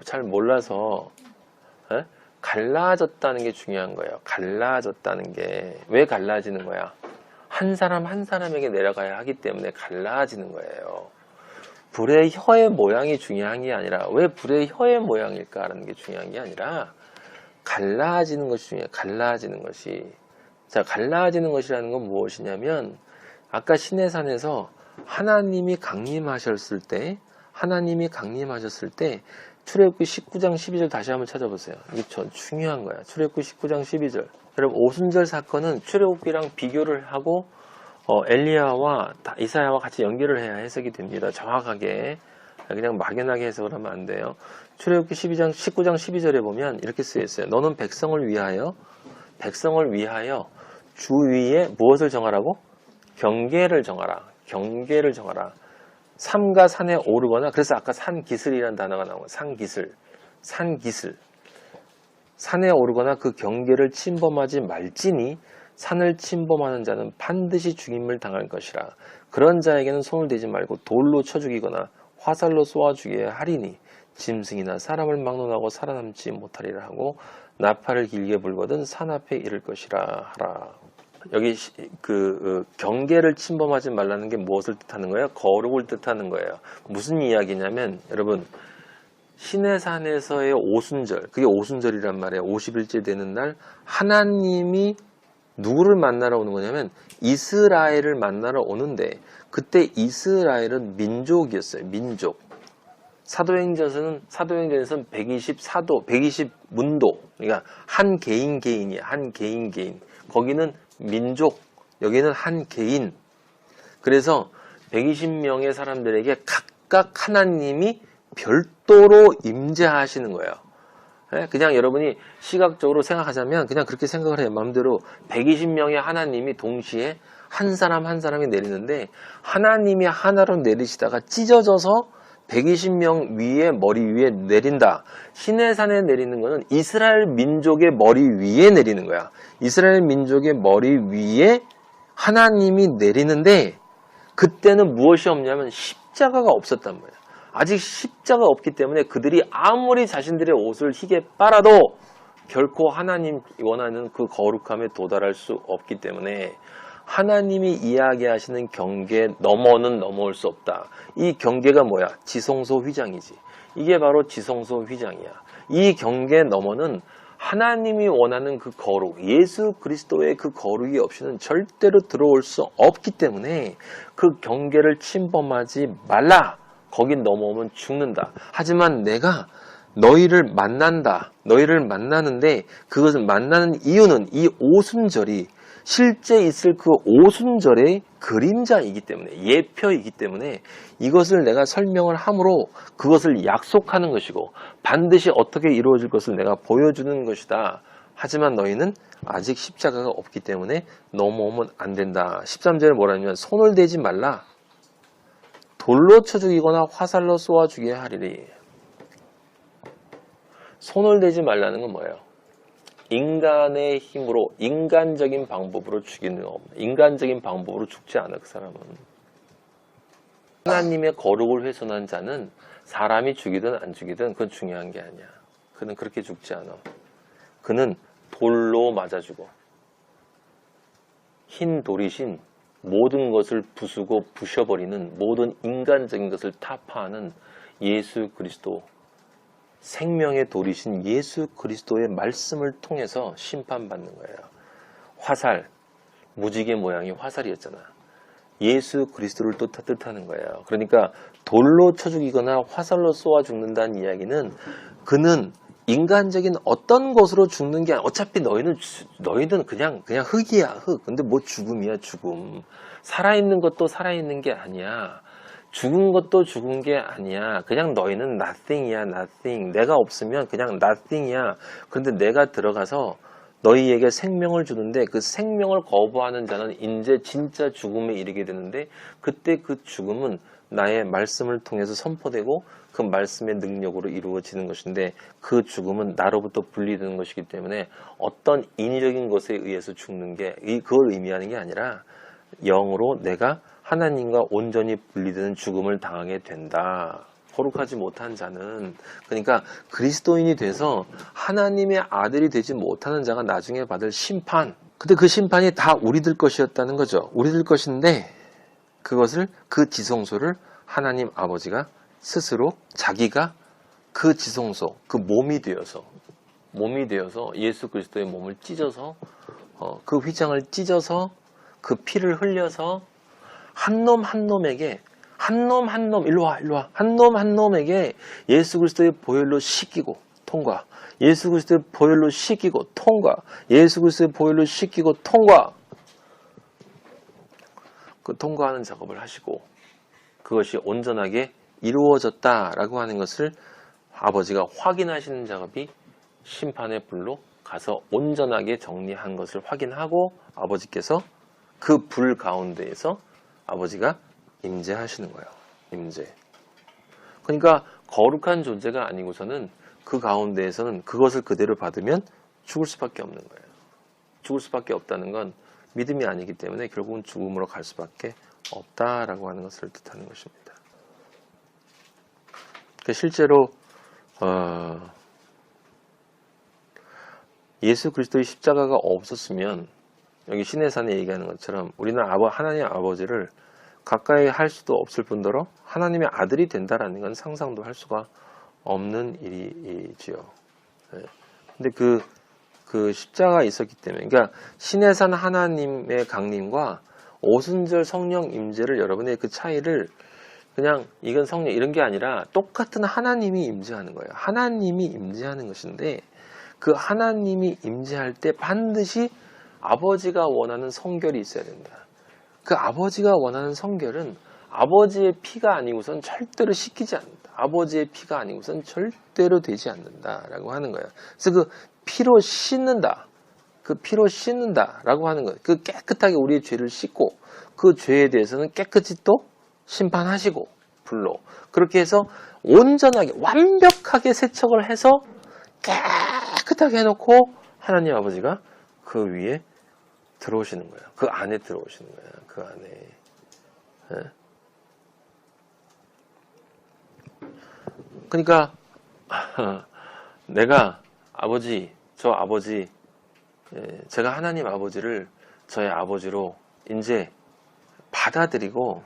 잘 몰라서 갈라졌다는 게 중요한 거예요. 갈라졌다는 게 왜 갈라지는 거야? 한 사람 한 사람에게 내려가야 하기 때문에 갈라지는 거예요. 불의 혀의 모양이 중요한 게 아니라 왜 불의 혀의 모양일까라는 게 중요한 게 아니라 갈라지는 것이 중요해요. 갈라지는 것이. 자, 갈라지는 것이라는 건 무엇이냐면 아까 시내산에서 하나님이 강림하셨을 때 출애굽기 19장 12절 다시 한번 찾아보세요. 이게 중요한 거야. 출애굽기 19장 12절. 여러분 오순절 사건은 출애굽기랑 비교를 하고 엘리야와 이사야와 같이 연결을 해야 해석이 됩니다. 정확하게. 그냥 막연하게 해석을 하면 안 돼요. 출애굽기 19장 12절에 보면 이렇게 쓰여 있어요. 너는 백성을 위하여 주위에 무엇을 정하라고? 경계를 정하라. 삼가 산에 오르거나 그래서 아까 산기슬이라는 단어가 나온 거예요. 산기슬. 산에 오르거나 그 경계를 침범하지 말지니 산을 침범하는 자는 반드시 죽임을 당할 것이라. 그런 자에게는 손을 대지 말고 돌로 쳐 죽이거나 화살로 쏘아 죽여야 하리니 짐승이나 사람을 막론하고 살아남지 못하리라 하고 나팔을 길게 불거든 산 앞에 이를 것이라 하라. 여기 경계를 침범하지 말라는 게 무엇을 뜻하는 거예요? 거룩을 뜻하는 거예요. 무슨 이야기냐면 여러분 시내산에서의 오순절, 그게 오순절이란 말이에요. 50일째 되는 날 하나님이 누구를 만나러 오는 거냐면 이스라엘을 만나러 오는데 그때 이스라엘은 민족이었어요. 민족. 사도행전에서는 124도, 120문도. 그러니까 한 개인이야. 한 개인. 거기는 민족, 여기는 한 개인. 그래서 120명의 사람들에게 각각 하나님이 별도로 임재하시는 거예요. 그냥 여러분이 시각적으로 생각하자면 그냥 그렇게 생각을 해요. 마음대로 120명의 하나님이 동시에 한 사람 한 사람이 내리는데 하나님이 하나로 내리시다가 찢어져서 120명 위에 머리 위에 내린다. 시내산에 내리는 거는 이스라엘 민족의 머리 위에 내리는 거야. 이스라엘 민족의 머리 위에 하나님이 내리는데 그때는 무엇이 없냐면 십자가가 없었단 말이야. 아직 십자가 없기 때문에 그들이 아무리 자신들의 옷을 희게 빨아도 결코 하나님 원하는 그 거룩함에 도달할 수 없기 때문에 하나님이 이야기하시는 경계 너머는 넘어올 수 없다. 이 경계가 뭐야? 지성소 휘장이지. 이게 바로 지성소 휘장이야. 이 경계 너머는 하나님이 원하는 그 거룩, 예수 그리스도의 그 거룩이 없이는 절대로 들어올 수 없기 때문에 그 경계를 침범하지 말라. 거긴 넘어오면 죽는다. 하지만 내가 너희를 만난다. 너희를 만나는데 그것을 만나는 이유는 이 오순절이 실제 있을 그 오순절의 그림자이기 때문에 예표이기 때문에 이것을 내가 설명을 함으로 그것을 약속하는 것이고 반드시 어떻게 이루어질 것을 내가 보여주는 것이다. 하지만 너희는 아직 십자가가 없기 때문에 넘어오면 안 된다. 13절에 뭐라냐면 손을 대지 말라. 돌로 쳐 죽이거나 화살로 쏘아 죽여야 하리니. 손을 대지 말라는 건 뭐예요? 인간의 힘으로 인간적인 방법으로 죽이는 거 없는 인간적인 방법으로 죽지 않아. 그 사람은 하나님의 거룩을 훼손한 자는 사람이 죽이든 안 죽이든 그건 중요한 게 아니야. 그는 그렇게 죽지 않아. 그는 돌로 맞아 죽어. 흰 돌이신 모든 것을 부수고 부셔버리는 모든 인간적인 것을 타파하는 예수 그리스도, 생명의 돌이신 예수 그리스도의 말씀을 통해서 심판받는 거예요. 화살, 무지개 모양이 화살이었잖아. 예수 그리스도를 또 뜻하는 거예요. 그러니까 돌로 쳐 죽이거나 화살로 쏘아 죽는다는 이야기는 그는 인간적인 어떤 것으로 죽는 게 아니라 어차피 너희는 그냥 흙이야, 흙. 근데 뭐 죽음이야, 죽음. 살아있는 것도 살아있는 게 아니야. 죽은 것도 죽은 게 아니야. 그냥 너희는 nothing이야, nothing. 내가 없으면 그냥 nothing이야. 그런데 내가 들어가서 너희에게 생명을 주는데 그 생명을 거부하는 자는 이제 진짜 죽음에 이르게 되는데 그때 그 죽음은 나의 말씀을 통해서 선포되고 그 말씀의 능력으로 이루어지는 것인데 그 죽음은 나로부터 분리되는 것이기 때문에 어떤 인위적인 것에 의해서 죽는 게 그걸 의미하는 게 아니라 영으로 내가 하나님과 온전히 분리되는 죽음을 당하게 된다. 거룩하지 못한 자는 그러니까 그리스도인이 돼서 하나님의 아들이 되지 못하는 자가 나중에 받을 심판. 근데 그 심판이 다 우리들 것이었다는 거죠. 우리들 것인데 그것을 그 지성소를 하나님 아버지가 스스로 자기가 그 지성소, 그 몸이 되어서 예수 그리스도의 몸을 찢어서 그 휘장을 찢어서 그 피를 흘려서 한 놈 한 놈에게 한 놈 놈에게 예수 그리스도의 보혈로 씻기고 통과. 예수 그리스도의 보혈로 씻기고 통과. 예수 그리스도의 보혈로 씻기고 통과. 그 통과하는 작업을 하시고 그것이 온전하게 이루어졌다라고 하는 것을 아버지가 확인하시는 작업이 심판의 불로 가서 온전하게 정리한 것을 확인하고 아버지께서 그 불 가운데에서 아버지가 임재하시는 거예요. 임재. 그러니까 거룩한 존재가 아니고서는 그 가운데에서는 그것을 그대로 받으면 죽을 수밖에 없는 거예요. 죽을 수밖에 없다는 건 믿음이 아니기 때문에 결국은 죽음으로 갈 수밖에 없다라고 하는 것을 뜻하는 것입니다. 실제로 예수 그리스도의 십자가가 없었으면 여기 시내산에 얘기하는 것처럼 우리는 하나님 아버지를 가까이 할 수도 없을 뿐더러 하나님의 아들이 된다라는 건 상상도 할 수가 없는 일이지요. 근데 그 십자가가 있었기 때문에, 그러니까 시내산 하나님의 강림과 오순절 성령 임재를 여러분의 그 차이를 그냥 이건 성령 이런 게 아니라 똑같은 하나님이 임재하는 거예요. 하나님이 임재하는 것인데 그 하나님이 임재할 때 반드시 아버지가 원하는 성결이 있어야 된다. 그 아버지가 원하는 성결은 아버지의 피가 아니고선 절대로 씻기지 않는다. 아버지의 피가 아니고선 절대로 되지 않는다라고 하는 거예요. 그래서 그 피로 씻는다. 그 피로 씻는다라고 하는 거예요. 그 깨끗하게 우리의 죄를 씻고 그 죄에 대해서는 깨끗이 또 심판하시고 불로 그렇게 해서 온전하게 완벽하게 세척을 해서 깨끗하게 해놓고 하나님 아버지가 그 위에 들어오시는 거예요. 그 안에 들어오시는 거예요. 그 안에. 그러니까 내가 저 아버지, 제가 하나님 아버지를 저의 아버지로 이제 받아들이고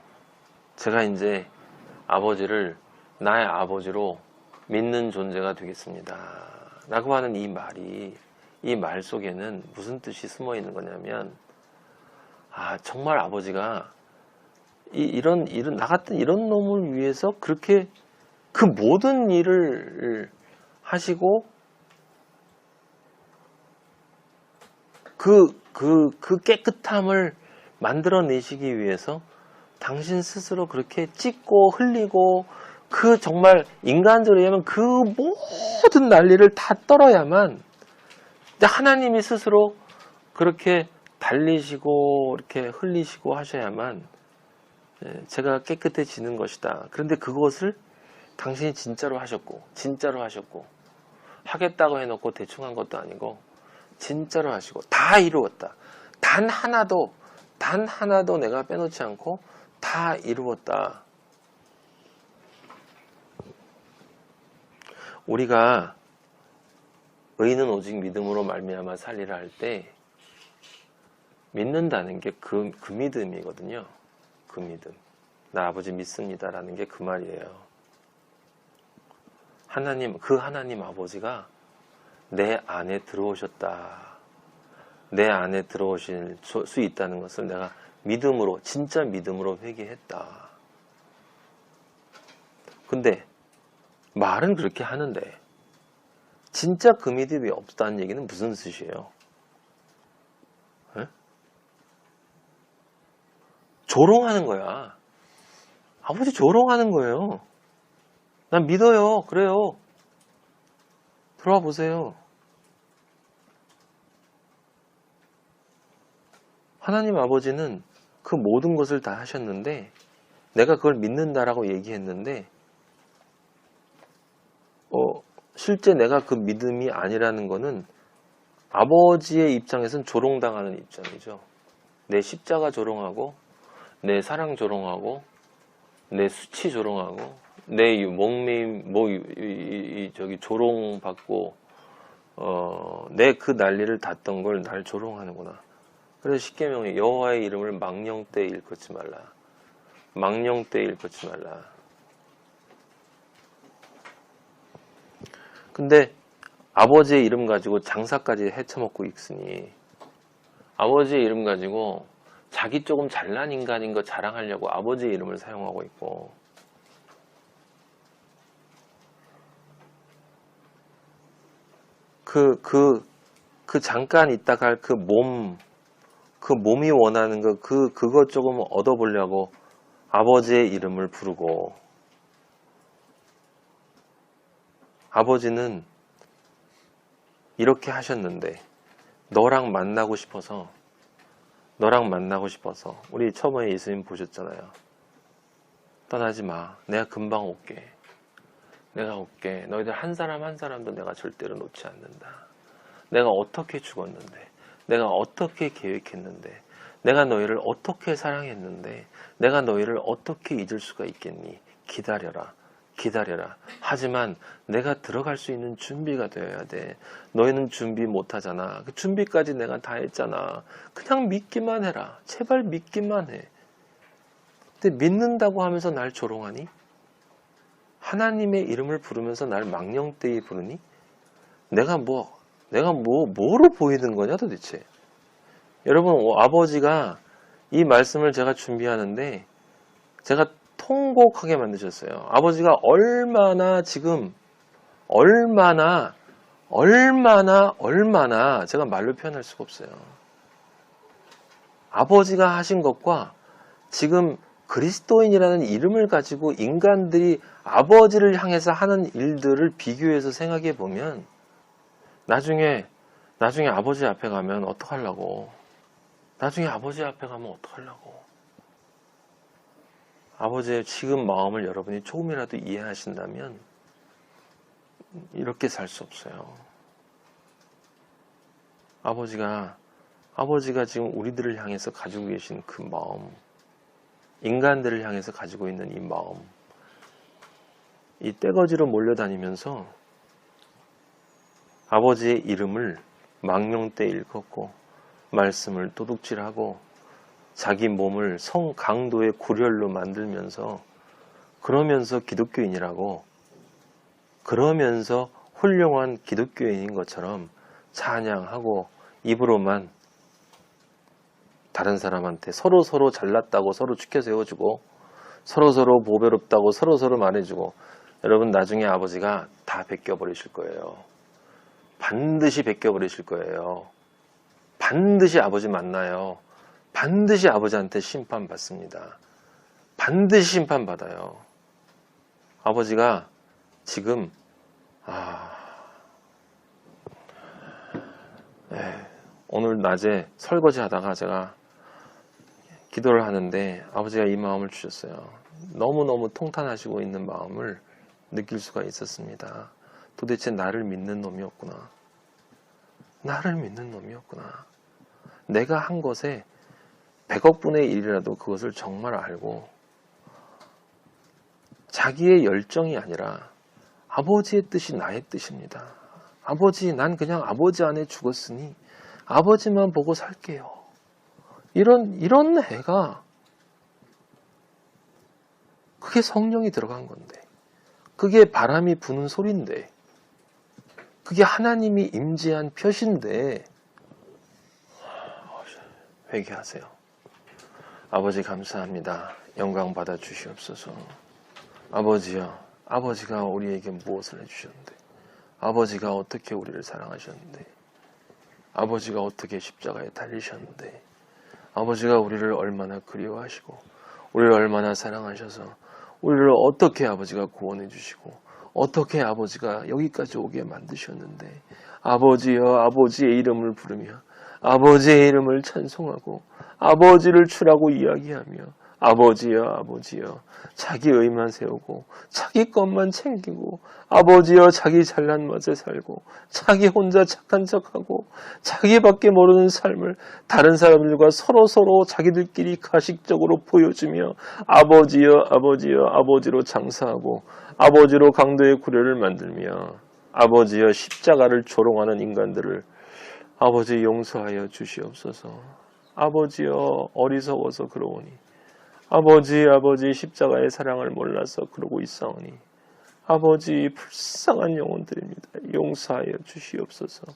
제가 이제 아버지를 나의 아버지로 믿는 존재가 되겠습니다. 라고 하는 이 말 속에는 무슨 뜻이 숨어 있는 거냐면, 정말 아버지가 나 같은 이런 놈을 위해서 그렇게 그 모든 일을 하시고 그 깨끗함을 만들어내시기 위해서 당신 스스로 그렇게 찢고 흘리고 그 정말 인간적으로 얘기하면 그 모든 난리를 다 떨어야만 하나님이 스스로 그렇게 달리시고 이렇게 흘리시고 하셔야만 제가 깨끗해지는 것이다. 그런데 그것을 당신이 진짜로 하셨고 하겠다고 해놓고 대충 한 것도 아니고 진짜로 하시고 다 이루었다. 단 하나도 내가 빼놓지 않고 다 이루었다. 우리가 의인은 오직 믿음으로 말미암아 살리라 할 때 믿는다는 게 그 믿음이거든요. 그 믿음. 나 아버지 믿습니다라는 게 그 말이에요. 그 하나님 아버지가 내 안에 들어오셨다. 내 안에 들어오실 수 있다는 것을 내가 믿음으로, 진짜 믿음으로 회개했다. 근데 말은 그렇게 하는데 진짜 그 믿음이 없다는 얘기는 무슨 뜻이에요? 조롱하는 거야. 아버지 조롱하는 거예요. 난 믿어요. 그래요. 들어와 보세요. 하나님 아버지는 그 모든 것을 다 하셨는데 내가 그걸 믿는다라고 얘기했는데 실제 내가 그 믿음이 아니라는 거는 아버지의 입장에서는 조롱당하는 입장이죠. 내 십자가 조롱하고 내 사랑 조롱하고 내 수치 조롱하고 내 목매임 조롱받고 내 그 난리를 탔던 걸 날 조롱하는구나. 그래서 십계명에 여호와의 이름을 망령 때 일컫지 말라. 망령 때 일컫지 말라. 근데 아버지의 이름 가지고 장사까지 헤쳐먹고 있으니 아버지의 이름 가지고 자기 조금 잘난 인간인 거 자랑하려고 아버지의 이름을 사용하고 있고 그 잠깐 있다가 할 그 몸이 원하는 그거 조금 얻어보려고 아버지의 이름을 부르고 아버지는 이렇게 하셨는데 너랑 만나고 싶어서 우리 처음에 예수님 보셨잖아요. 떠나지 마. 내가 금방 올게. 내가 올게. 너희들 한 사람 한 사람도 내가 절대로 놓지 않는다. 내가 어떻게 죽었는데, 내가 어떻게 계획했는데, 내가 너희를 어떻게 사랑했는데, 내가 너희를 어떻게 잊을 수가 있겠니? 기다려라. 기다려라. 하지만 내가 들어갈 수 있는 준비가 되어야 돼. 너희는 준비 못하잖아. 그 준비까지 내가 다 했잖아. 그냥 믿기만 해라. 제발 믿기만 해. 근데 믿는다고 하면서 날 조롱하니? 하나님의 이름을 부르면서 날 망령되이 부르니? 내가 뭐로 보이는 거냐 도대체? 여러분, 아버지가 이 말씀을 제가 준비하는데 제가 통곡하게 만드셨어요. 아버지가 얼마나 제가 말로 표현할 수가 없어요. 아버지가 하신 것과 지금 그리스도인이라는 이름을 가지고 인간들이 아버지를 향해서 하는 일들을 비교해서 생각해 보면 나중에 아버지 앞에 가면 어떡하려고? 나중에 아버지 앞에 가면 어떡하려고? 아버지의 지금 마음을 여러분이 조금이라도 이해하신다면 이렇게 살 수 없어요. 아버지가 지금 우리들을 향해서 가지고 계신 그 마음, 인간들을 향해서 가지고 있는 이 마음, 이 떼거지로 몰려다니면서 아버지의 이름을 망령되이 일컫고 말씀을 도둑질하고 자기 몸을 성 강도의 고렬로 만들면서 그러면서 기독교인이라고, 그러면서 훌륭한 기독교인인 것처럼 찬양하고 입으로만 다른 사람한테 서로 잘났다고 서로 추켜 세워주고 서로 보배롭다고 서로 말해주고, 여러분 나중에 아버지가 다 베껴버리실 거예요. 반드시 베껴버리실 거예요. 반드시 아버지 만나요. 반드시 아버지한테 심판받습니다. 반드시 심판받아요. 아버지가 지금 오늘 낮에 설거지 하다가 제가 기도를 하는데 아버지가 이 마음을 주셨어요. 너무너무 통탄하시고 있는 마음을 느낄 수가 있었습니다. 도대체 나를 믿는 놈이었구나. 나를 믿는 놈이었구나. 내가 한 것에 100억 분의 1이라도 그것을 정말 알고 자기의 열정이 아니라 아버지의 뜻이 나의 뜻입니다. 아버지, 난 그냥 아버지 안에 죽었으니 아버지만 보고 살게요. 이런 애가 그게 성령이 들어간 건데, 그게 바람이 부는 소리인데, 그게 하나님이 임재한 표시인데 회개하세요. 아버지 감사합니다. 영광 받아 주시옵소서. 아버지요, 아버지가 우리에게 무엇을 해주셨는데, 아버지가 어떻게 우리를 사랑하셨는데, 아버지가 어떻게 십자가에 달리셨는데, 아버지가 우리를 얼마나 그리워하시고 우리를 얼마나 사랑하셔서 우리를 어떻게 아버지가 구원해 주시고 어떻게 아버지가 여기까지 오게 만드셨는데, 아버지여, 아버지의 이름을 부르며 아버지의 이름을 찬송하고 아버지를 주라고 이야기하며 아버지여, 아버지여, 자기 의만 세우고 자기 것만 챙기고, 아버지여, 자기 잘난 맛에 살고 자기 혼자 착한 척하고 자기밖에 모르는 삶을 다른 사람들과 서로 자기들끼리 가식적으로 보여주며, 아버지여, 아버지여, 아버지로 장사하고 아버지로 강도의 구례를 만들며 아버지여, 십자가를 조롱하는 인간들을 아버지 용서하여 주시옵소서. 아버지여, 어리석어서 그러오니, 아버지 십자가의 사랑을 몰라서 그러고 있사오니, 아버지 불쌍한 영혼들입니다. 용서하여 주시옵소서.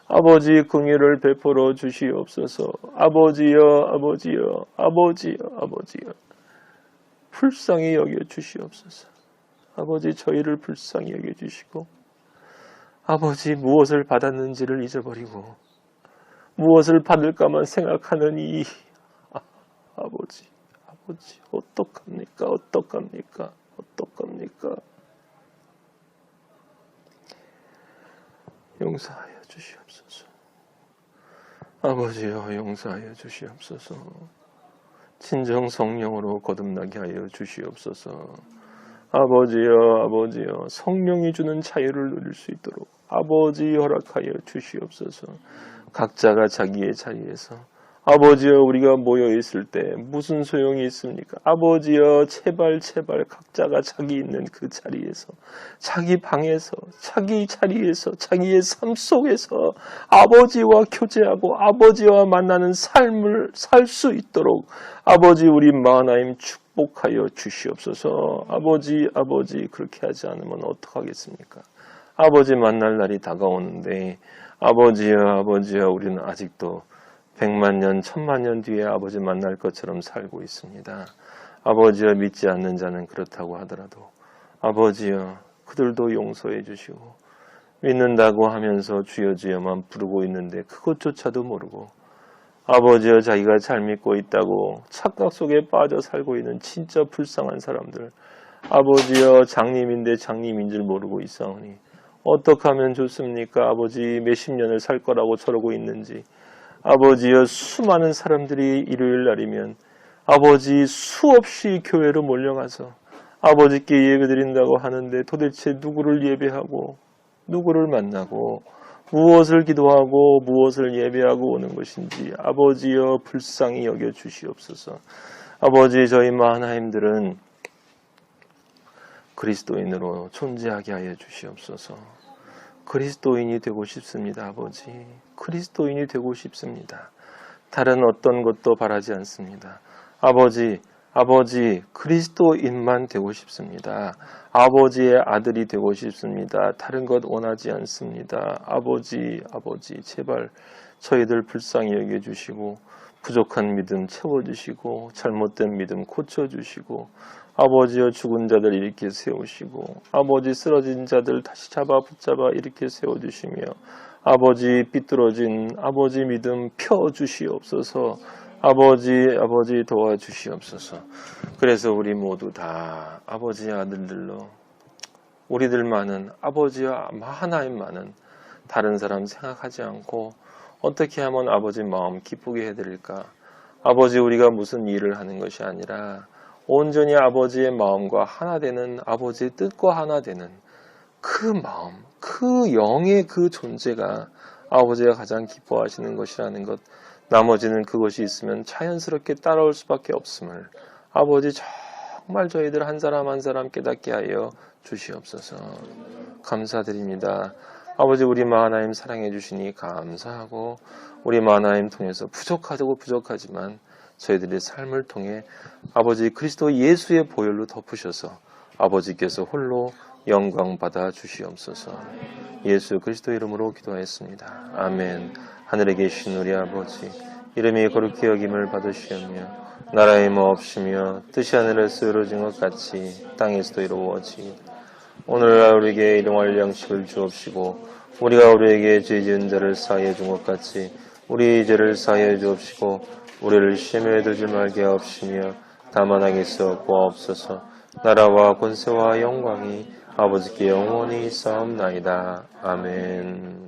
아버지 긍휼을 베풀어 주시옵소서. 아버지여, 아버지여, 아버지여, 아버지여, 불쌍히 여겨 주시옵소서. 아버지, 저희를 불쌍히 여겨 주시고, 아버지, 무엇을 받았는지를 잊어버리고 무엇을 받을까만 생각하는 이 아버지, 어떡합니까? 용서하여 주시옵소서. 아버지여, 용서하여 주시옵소서. 진정 성령으로 거듭나게 하여 주시옵소서. 아버지여, 아버지여, 성령이 주는 자유를 누릴 수 있도록 아버지 허락하여 주시옵소서. 각자가 자기의 자리에서 아버지여, 우리가 모여 있을 때 무슨 소용이 있습니까? 아버지여, 제발 각자가 자기 있는 그 자리에서, 자기 방에서, 자기 자리에서, 자기의 삶 속에서 아버지와 교제하고 아버지와 만나는 삶을 살 수 있도록 아버지, 우리 마하나임 축복하여 주시옵소서. 아버지, 그렇게 하지 않으면 어떡하겠습니까? 아버지 만날 날이 다가오는데 아버지여, 우리는 아직도 100만 년, 1000만 년 뒤에 아버지 만날 것처럼 살고 있습니다. 아버지여, 믿지 않는 자는 그렇다고 하더라도 아버지여, 그들도 용서해 주시고, 믿는다고 하면서 주여 주여만 부르고 있는데 그것조차도 모르고 아버지여, 자기가 잘 믿고 있다고 착각 속에 빠져 살고 있는 진짜 불쌍한 사람들, 아버지여, 장님인데 장님인 줄 모르고 있사오니 어떻게 하면 좋습니까? 아버지, 몇십 년을 살 거라고 저러고 있는지, 아버지여, 수많은 사람들이 일요일 날이면 아버지 수없이 교회로 몰려가서 아버지께 예배드린다고 하는데 도대체 누구를 예배하고 누구를 만나고 무엇을 기도하고 무엇을 예배하고 오는 것인지 아버지여, 불쌍히 여겨 주시옵소서. 아버지, 저희 마하나임들은 그리스도인으로 존재하게 하여 주시옵소서. 그리스도인이 되고 싶습니다. 아버지, 그리스도인이 되고 싶습니다. 다른 어떤 것도 바라지 않습니다. 아버지, 그리스도인만 되고 싶습니다. 아버지의 아들이 되고 싶습니다. 다른 것 원하지 않습니다. 아버지, 제발 저희들 불쌍히 여겨주시고 부족한 믿음 채워주시고 잘못된 믿음 고쳐주시고 아버지여, 죽은 자들 이렇게 세우시고 아버지, 쓰러진 자들 다시 붙잡아 이렇게 세워주시며 아버지, 삐뚤어진 아버지 믿음 펴주시옵소서. 아버지 도와주시옵소서. 그래서 우리 모두 다 아버지의 아들들로 우리들만은 아버지와 하나님만은 다른 사람 생각하지 않고 어떻게 하면 아버지 마음 기쁘게 해드릴까? 아버지, 우리가 무슨 일을 하는 것이 아니라 온전히 아버지의 마음과 하나 되는, 아버지의 뜻과 하나 되는 그 마음, 그 영의 그 존재가 아버지가 가장 기뻐하시는 것이라는 것, 나머지는 그것이 있으면 자연스럽게 따라올 수밖에 없음을 아버지 정말 저희들 한 사람 한 사람 깨닫게 하여 주시옵소서. 감사드립니다. 아버지, 우리 마하나임 사랑해 주시니 감사하고 우리 마하나임 통해서 부족하지만 저희들의 삶을 통해 아버지 그리스도 예수의 보혈로 덮으셔서 아버지께서 홀로 영광 받아 주시옵소서. 예수 그리스도 이름으로 기도하였습니다. 아멘. 하늘에 계신 우리 아버지, 이름이 거룩히 여김을 받으시오며 나라의 없으며 뜻이 하늘에서 이루어진 것 같이 땅에서도 이루어지이다. 오늘날 우리에게 일용할 양식을 주옵시고 우리가 우리에게 죄 지은 자를 사하여 준 것 같이 우리 죄를 사하여 주옵시고 우리를 시험에 들지 말게 하옵시며 다만 악에서 구하옵소서. 나라와 권세와 영광이 아버지께 영원히 있사옵나이다. 아멘.